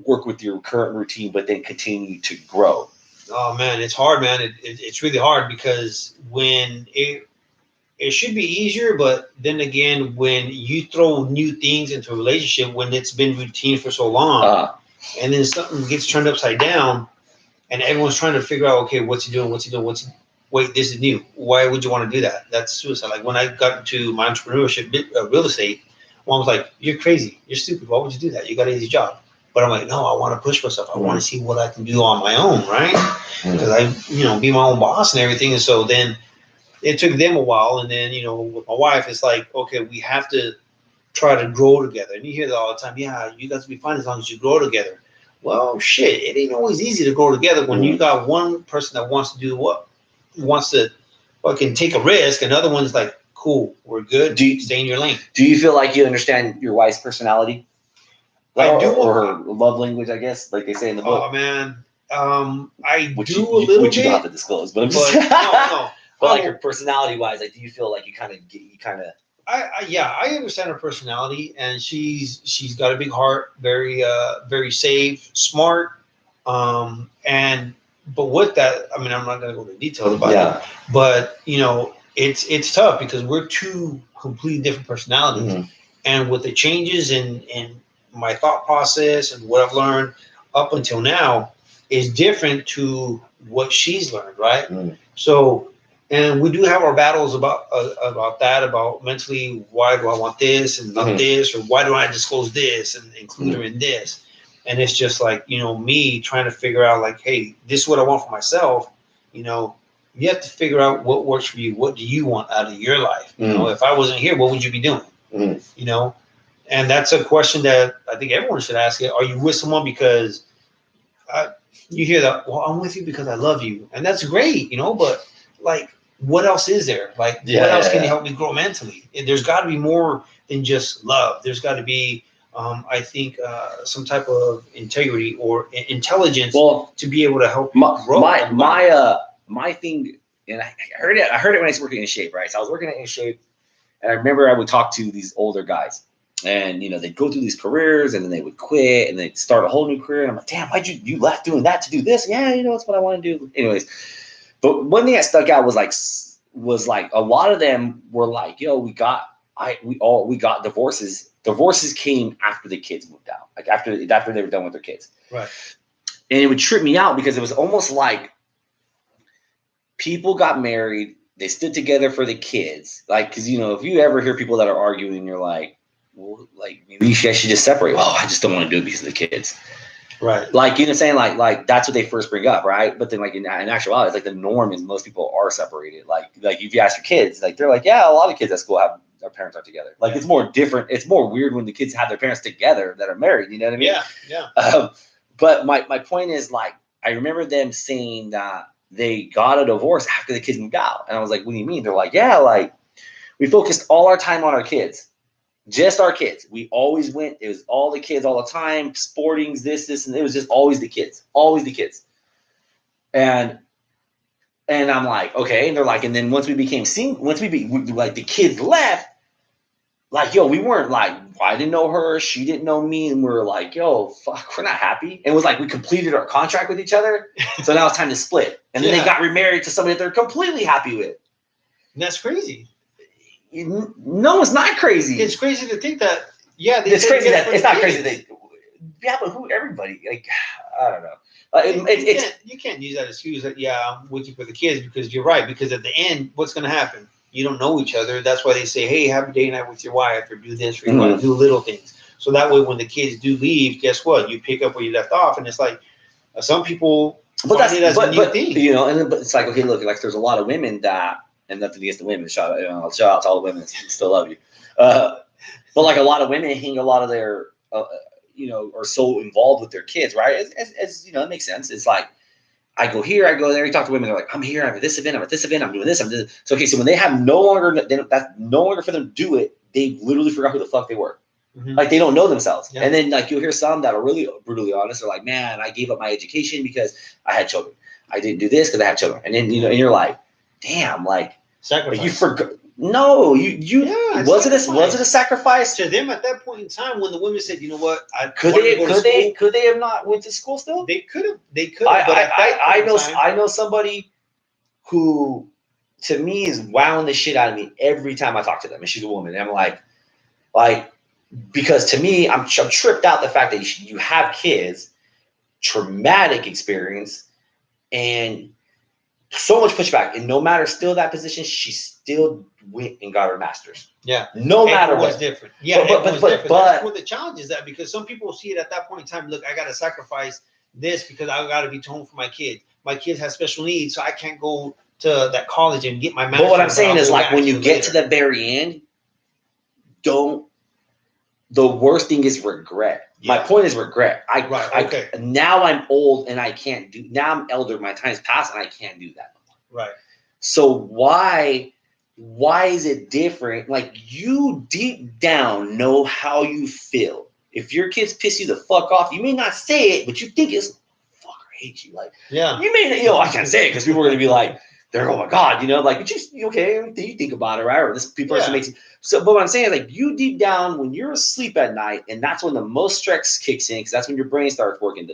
work with your current routine but then continue to grow? Oh man, it's hard, man. It's really hard, because when it should be easier, but then again, when you throw new things into a relationship when it's been routine for so long, and then something gets turned upside down, and everyone's trying to figure out, okay, what's he doing? Wait, this is new. Why would you want to do that? That's suicide. Like when I got into my entrepreneurship, real estate, one was like, you're crazy. You're stupid. Why would you do that? You got an easy job. But I'm like, no, I want to push myself. I want to see what I can do on my own, right? Because I, be my own boss and everything. And so then it took them a while. And then, with my wife, it's like, okay, we have to try to grow together. And you hear that all the time. Yeah, you guys will be fine as long as you grow together. Well, shit, it ain't always easy to grow together when you got one person that wants to fucking take a risk. Another one's like, cool, we're good. Stay in your lane. Do you feel like you understand your wife's personality? I do. Or her love language, I guess, like they say in the book. Oh man, I do a little bit. Which you don't have to disclose, but I'm just no. But like her personality wise, like, do you feel like you kind of? I understand her personality, and she's got a big heart, very safe, smart, but with that, I mean, I'm not gonna go into details about it, but it's tough because we're two completely different personalities, and with the changes in my thought process and what I've learned up until now is different to what she's learned, right? So, and we do have our battles about that, about mentally, why do I want this and not this, or why do I disclose this and include her in this? And it's just like, me trying to figure out like, hey, this is what I want for myself. You have to figure out what works for you. What do you want out of your life? If I wasn't here, what would you be doing? And that's a question that I think everyone should ask. Are you with someone because you hear that, well, I'm with you because I love you. And that's great, but like, what else is there? Like, what else can you help me grow mentally? There's got to be more than just love. There's got to be, I think, some type of integrity or intelligence to be able to help you grow. My thing, and I heard it when I was working in Shape, right? So I was working in Shape, and I remember I would talk to these older guys. And, they'd go through these careers, and then they would quit, and they'd start a whole new career. And I'm like, damn, why'd you left doing that to do this? Yeah, it's what I want to do. Anyways, but one thing that stuck out was like a lot of them were like, yo, we got divorces. Divorces came after the kids moved out, like after they were done with their kids. Right. And it would trip me out because it was almost like people got married, they stood together for the kids. Like, because, if you ever hear people that are arguing, you're like, well, like, maybe you should just separate. Oh, I just don't want to do it because of the kids. Right. Like, you know what I'm saying? Like that's what they first bring up, right? But then like in actuality, it's like the norm is most people are separated. Like if you ask your kids, like they're like, yeah, a lot of kids at school have their parents aren't together. Like it's more different. It's more weird when the kids have their parents together that are married. You know what I mean? Yeah. But my point is, like, I remember them saying that they got a divorce after the kids moved out. And I was like, what do you mean? They're like, yeah, like we focused all our time on our kids. Just our kids. We always went. It was all the kids all the time. Sportings, this, and it was just always the kids. Always the kids. And I'm like, okay. And they're like, and then once we became single, like the kids left, like, yo, we weren't like, I didn't know her, she didn't know me, and we were like, yo, fuck, we're not happy. And it was like we completed our contract with each other, so now it's time to split. And then they got remarried to somebody that they're completely happy with. That's crazy. No, it's not crazy. It's crazy to think that. Yeah, it's crazy that it's not crazy. Yeah, but who? Everybody, like, I don't know. You can't use that excuse that I'm with you for the kids, because you're right. Because at the end, what's going to happen? You don't know each other. That's why they say, hey, have a day night with your wife, or do this, or do little things. So that way, when the kids do leave, guess what? You pick up where you left off, and it's like some people. But that's a new thing, you know. And but it's like, okay, look, like there's a lot of women that. And nothing against the women. Shout out to all the women. Still love you. But like a lot of women hang a lot of their, are so involved with their kids, right? As you know, it makes sense. It's like I go here, I go there. You talk to women, they're like, I'm here, I'm at this event, I'm at this event, I'm doing this, I'm doing this. So okay, so when they have that's no longer for them to do it. They literally forgot who the fuck they were. Mm-hmm. Like they don't know themselves. Yeah. And then like you'll hear some that are really brutally honest. They're like, man, I gave up my education because I had children. I didn't do this because I had children. And then and you're like, damn, like sacrifice. You forgot. No, you. Yeah, was it a sacrifice to them at that point in time when the women said, you know what? Could they have not went to school still? They could have. I know somebody who, to me, is wowing the shit out of me every time I talk to them, and she's a woman. And I'm like, because to me, I'm tripped out the fact that you have kids, traumatic experience, and so much pushback, and no matter still that position, she still went and got her master's. Yeah, no matter what. Different. Yeah, but different. That's where the challenge is at, because some people see it at that point in time. Look, I got to sacrifice this because I got to be home for my kids. My kids have special needs, so I can't go to that college and get my master's. But what I'm saying is, like, when you get to the very end, the worst thing is regret. Yeah. My point is regret. Now I'm old and I can't do. Now I'm elder. My time's passed and I can't do that. Right. So why is it different? Like, you deep down know how you feel. If your kids piss you the fuck off, you may not say it, but you think it's fuck, I hate you. Like, yeah. You may, I can't say it because people are gonna be like, they're, oh my god, like, but you okay? You think about it, right? Or this person makes it. So, but what I'm saying is, like, you deep down, when you're asleep at night, and that's when the most stress kicks in, because that's when your brain starts working.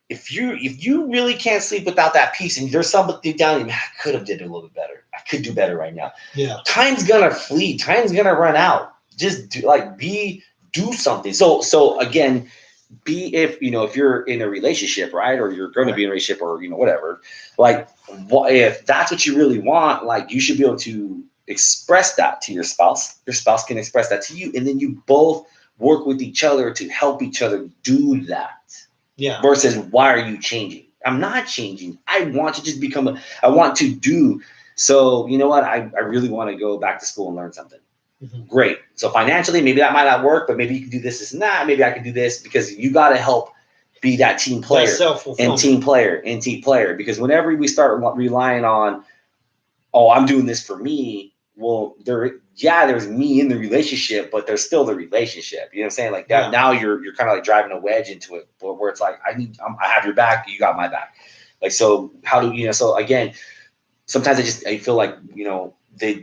If you really can't sleep without that peace, and there's something deep down, man, I could have did it a little bit better. I could do better right now. Yeah. Time's gonna flee. Time's gonna run out. Just do something. So again, if you're in a relationship, right, or you're going to be in a relationship, or whatever, like, if that's what you really want, like, you should be able to express that to your spouse. Your spouse can express that to you, and then you both work with each other to help each other do that. Yeah. Versus, why are you changing? I'm not changing. I want to just I want to do. So, you know what? I really want to go back to school and learn something. Mm-hmm. Great. So financially, maybe that might not work, but maybe you can do this and that. Maybe I can do this, because you got to help be that team player and team player. Because whenever we start relying on, oh, I'm doing this for me. Well, there's me in the relationship, but there's still the relationship. You know what I'm saying? Like that. Yeah. Now you're kind of like driving a wedge into it, where it's like, I have your back, you got my back. Like, so how do so again, sometimes I feel like,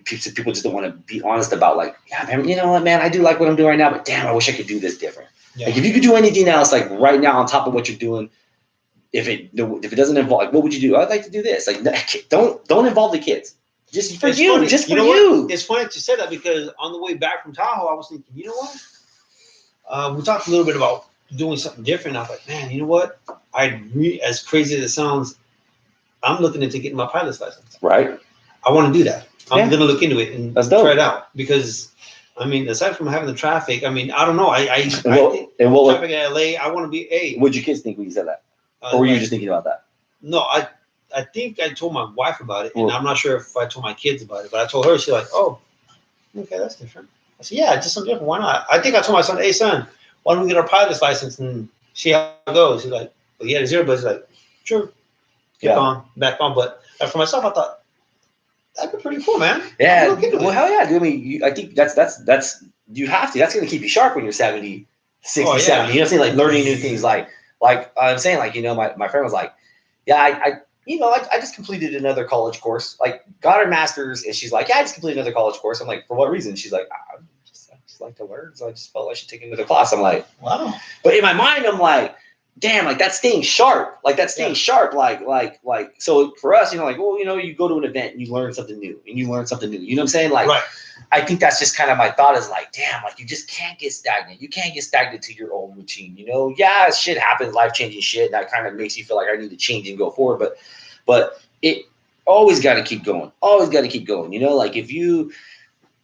people just don't want to be honest about, like, yeah, man, you know what, man, I do like what I'm doing right now, but damn, I wish I could do this different. Yeah. Like, if you could do anything else, like right now on top of what you're doing, if it doesn't involve, like, what would you do? I'd like to do this. Like, don't involve the kids. Just for you. Funny. Just for you. It's funny to say that, because on the way back from Tahoe, I was thinking, you know what? We talked a little bit about doing something different. I was like, man, you know what? As crazy as it sounds, I'm looking into getting my pilot's license. Right. I want to do that. I'm going to look into it and try it out, because I mean, aside from having the traffic, I mean, I don't know. I think And what traffic in LA. I want to be a. what'd your kids think when you said that, or were you just thinking about that? No, I think I told my wife about it, and I'm not sure if I told my kids about it, but I told her. She's like, "Oh, okay, that's different." I said, "Yeah, just something different. Why not?" I think I told my son, "Hey, son, why don't we get our pilot's license and see how it goes?" He's like, "Well, he had his earbuds." He's like, "Sure, back on." But for myself, I thought that'd be pretty cool, man. Yeah, well, hell yeah, dude. I mean, I think that's you have to. That's gonna keep you sharp when you're 70, 60, 70. You know what I'm saying? Like learning new things. Like I'm saying, like, you know, my friend was like, yeah, I just completed another college course. Like, got her master's, and she's like, yeah, I just completed another college course. I'm like, for what reason? She's like, I just like to learn, so I just felt like I should take another class. I'm like, wow. But in my mind, I'm like, damn, like that's staying sharp. Like that's staying sharp. Like, so for us, you know, like, well, you know, you go to an event and you learn something new, You know what I'm saying? Like, right. I think that's just kind of my thought is like, damn, like you just can't get stagnant. You can't get stagnant to your old routine. You know, yeah, shit happens, life-changing shit. And that kind of makes you feel like I need to change and go forward. But it always got to keep going. Always got to keep going. You know, like if you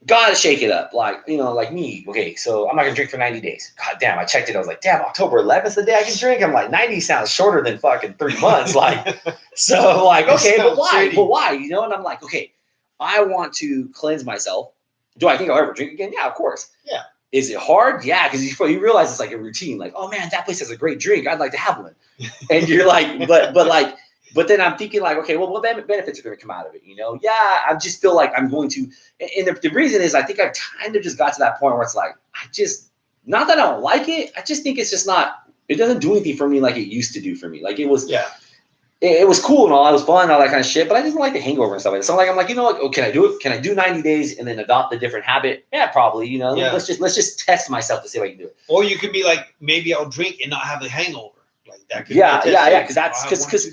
gotta shake it up, like, you know, like me. Okay, so I'm not gonna drink for 90 days. God damn, I checked it. I was like, damn, October 11th the day I can drink. I'm like, 90 sounds shorter than fucking 3 months. Like, so like, okay, but why? Shitty. But why? You know, and I'm like, okay, I want to cleanse myself. Do I think I'll ever drink again? Yeah, of course. Yeah. Is it hard? Yeah, because you realize it's like a routine. Like, oh man, that place has a great drink. I'd like to have one. And you're like, but then I'm thinking like, okay, well, what benefits are going to come out of it? You know? Yeah, I just feel like I'm going to, and the reason is I think I've kind of just got to that point where it's like, not that I don't like it. I just think it's just not, it doesn't do anything for me like it used to do for me. Like it was, it was cool and all, it was fun and all that kind of shit, but I didn't like the hangover and stuff like that. So I'm like, you know what? Oh, can I do it? Can I do 90 days and then adopt a different habit? Yeah, probably. You know, let's just test myself to see if I can do it. Or you could be like, maybe I'll drink and not have a hangover. Like that could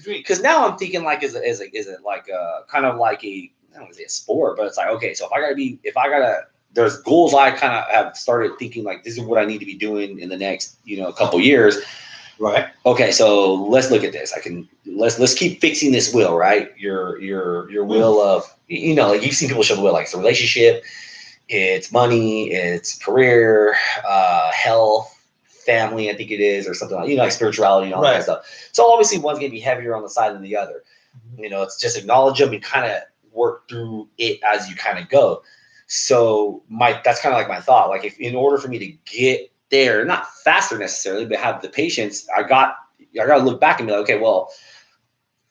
because now I'm thinking like is it like a kind of like I don't want to say a sport, but it's like, okay, so there's goals I kind of have started thinking like this is what I need to be doing in the next, you know, couple years. Right. Okay, so let's look at this. Let's keep fixing this wheel, right? Your wheel of, you know, like you've seen people show the wheel, like it's a relationship, it's money, it's career, health, family, I think it is, or something like, you know, like spirituality and all that kind of stuff. So obviously one's gonna be heavier on the side than the other. You know, it's just acknowledge them and kind of work through it as you kind of go. So that's kind of like my thought. Like if in order for me to get there, not faster necessarily, but have the patience, I got to look back and be like, okay, well,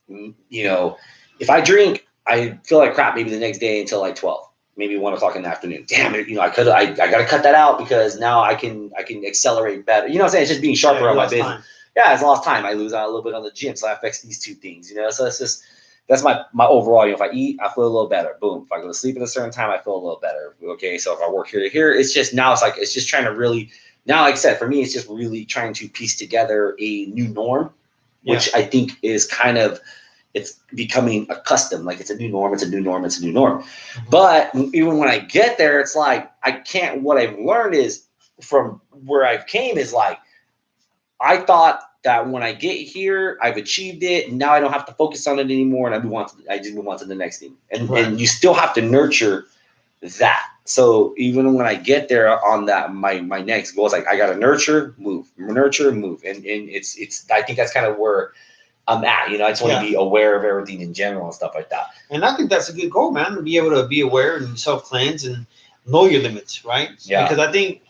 you know, if I drink, I feel like crap maybe the next day until like 12. Maybe 1 o'clock in the afternoon. Damn it, you know, I got to cut that out because now I can accelerate better. You know what I'm saying? It's just being sharper on my business. Time. Yeah, it's lost time. I lose out a little bit on the gym, so that affects these two things. You know, so that's my overall. You know, if I eat, I feel a little better. Boom. If I go to sleep at a certain time, I feel a little better. Okay, so if I work here to here, it's just now it's just trying to really now, like I said, for me, it's just really trying to piece together a new norm, which I think is kind of. It's becoming a custom, like it's a new norm, it's a new norm, it's a new norm. Mm-hmm. But even when I get there, it's like what I've learned is from where I've came is like, I thought that when I get here, I've achieved it, and now I don't have to focus on it anymore, and I just move on to the next thing. And you still have to nurture that. So even when I get there on that, my next goal is like, I got to nurture, move. And it's I think that's kind of where I'm at, you know, I just want to be aware of everything in general and stuff like that. And I think that's a good goal, man, to be able to be aware and self-cleanse and know your limits, right? Yeah. Because I think,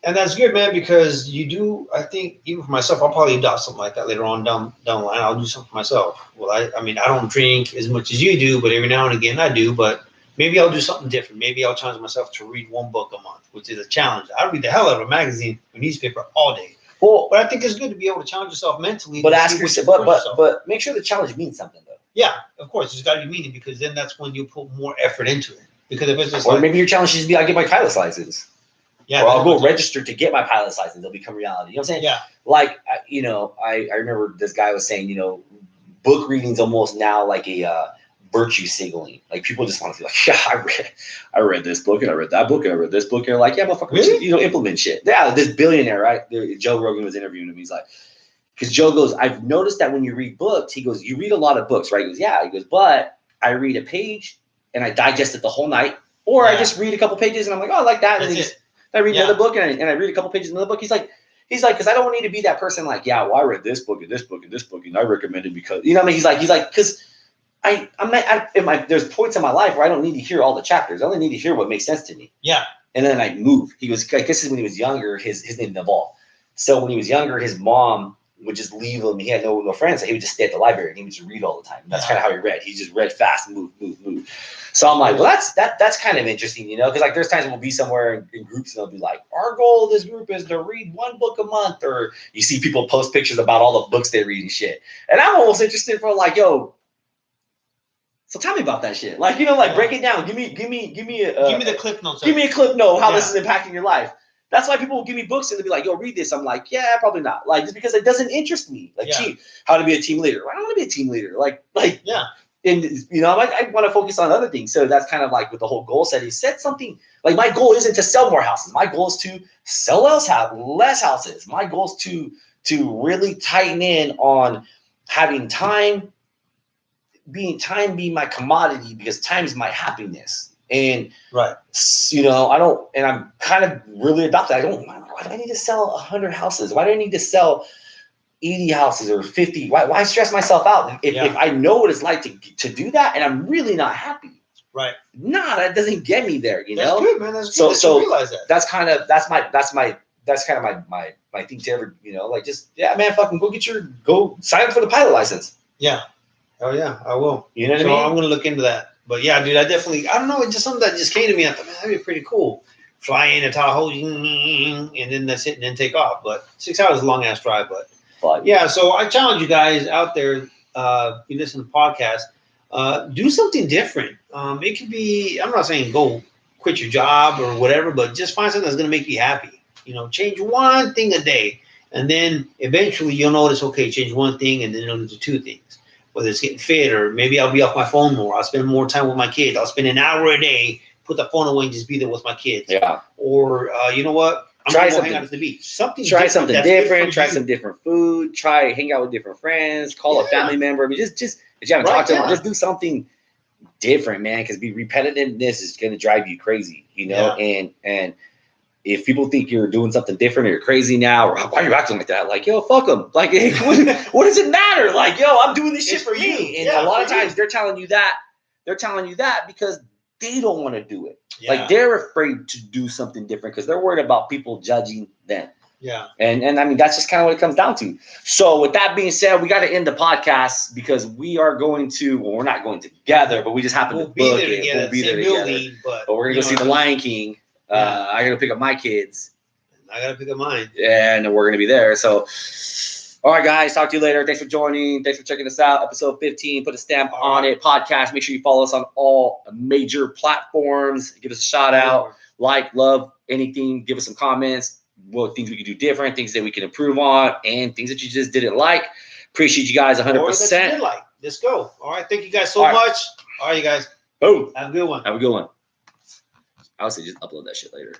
and that's good, man, because I think even for myself, I'll probably adopt something like that later on down the line. I'll do something for myself. Well, I mean, I don't drink as much as you do, but every now and again I do, but maybe I'll do something different. Maybe I'll challenge myself to read 1 book a month, which is a challenge. I read the hell out of a magazine or newspaper all day. Well, but I think it's good to be able to challenge yourself mentally. But ask yourself, but make sure the challenge means something, though. Yeah, of course, it's got to be meaning, because then that's when you put more effort into it. Because if it's just maybe your challenge should just be, I'll get my pilot's license. Yeah. Or I'll go register to get my pilot's license. It'll become reality. You know what I'm saying? Yeah. Like, you know, I remember this guy was saying, you know, book reading's almost now like a virtue signaling. Like people just want to feel like, yeah, I read this book and I read that book and I read this book, and they're like, yeah, motherfucker, really? You know, implement shit. Yeah, this billionaire, right? Joe Rogan was interviewing him. He's like, because Joe goes, I've noticed that when you read books, he goes, you read a lot of books, right? He goes, yeah. He goes, but I read a page and I digest it the whole night, Or I Yeah. just read a couple pages and I'm like, oh, I like that. And That's then it. I read Yeah. another book and I read a couple pages in another book. He's like, because I don't need to be that person like, yeah, well, I read this book and this book and this book and I recommend it because, you know what I mean? He's like, because there's points in my life where I don't need to hear all the chapters. I only need to hear what makes sense to me. Yeah. And then I move. He was, I guess this is when he was younger, his name Naval. So when he was younger, his mom would just leave him. He had no friends. So he would just stay at the library and he would just read all the time. And that's kind of how he read. He just read fast, move. So I'm like, well, that's kind of interesting, you know, because like there's times we'll be somewhere in groups and they'll be like, our goal of this group is to read one book a month, or you see people post pictures about all the books they read and shit. And I'm almost interested for like, yo, so tell me about that shit. Like, you know, like break it down. Give me Give me the clip notes. Give me a clip note how this is impacting your life. That's why people will give me books and they'll be like, yo, read this. I'm like, yeah, probably not. Like, just because it doesn't interest me. Like, how to be a team leader. I don't want to be a team leader. Like, yeah. And, you know, like, I want to focus on other things. So that's kind of like with the whole goal set. He said something like, my goal isn't to sell more houses. My goal is to sell less houses. My goal is to really tighten in on having time, being my commodity, because time is my happiness. And right, you know, I'm kind of really adopted. Why do I need to sell 100 houses? Why do I need to sell 80 houses or 50? Why stress myself out if I know what it's like to do that and I'm really not happy? Right. Nah, that doesn't get me there. You that's know. Good, man. That's good. So realize that. That's kind of my thing to ever, you know, like just man, fucking go sign up for the pilot license. Yeah. Oh yeah, I will. You know what I mean? I'm gonna look into that. But yeah, dude, I don't know. It's just something that just came to me. I thought, man, that'd be pretty cool. Fly into Tahoe, and then that's it, and then take off. But 6 hours is a long ass drive. But yeah, so I challenge you guys out there. You listen to the podcast, do something different. It could be. I'm not saying go quit your job or whatever, but just find something that's gonna make you happy. You know, change one thing a day, and then eventually you'll notice. Okay, change one thing, and then you'll do 2 things. Whether it's getting fit, or maybe I'll be off my phone more. I'll spend more time with my kids. I'll spend an hour a day, put the phone away, and just be there with my kids. Yeah. Or you know what? I'm try gonna something. Hang out at the beach. Try something different. Try some different food. Try hang out with different friends. Call a family member. I mean, just if you haven't talked to them, just do something different, man. Because repetitiveness is gonna drive you crazy, you know. And if people think you're doing something different or you're crazy now, or why are you acting like that? Like, yo, fuck them. Like, hey, what does it matter? Like, yo, I'm doing this shit for me. And a lot of times they're telling you that. They're telling you that because they don't want to do it. Yeah. Like, they're afraid to do something different because they're worried about people judging them. Yeah. And I mean, that's just kind of what it comes down to. So with that being said, we got to end the podcast because we are going to, well, we're not going together, but we just happen to book it. We'll be there together. But we're going to go see The Lion King. I got to pick up my kids. I got to pick up mine. And we're going to be there. So, all right, guys. Talk to you later. Thanks for joining. Thanks for checking us out. Episode 15. Put a stamp on it. Podcast. Make sure you follow us on all major platforms. Give us a shout out. Like, love, anything. Give us some comments. What things we can do different. Things that we can improve on. And things that you just didn't like. Appreciate you guys 100%. Or that you did like. Let's go. All right. Thank you guys so much. All right, you guys. Boom. Have a good one. Have a good one. I would say just upload that shit later.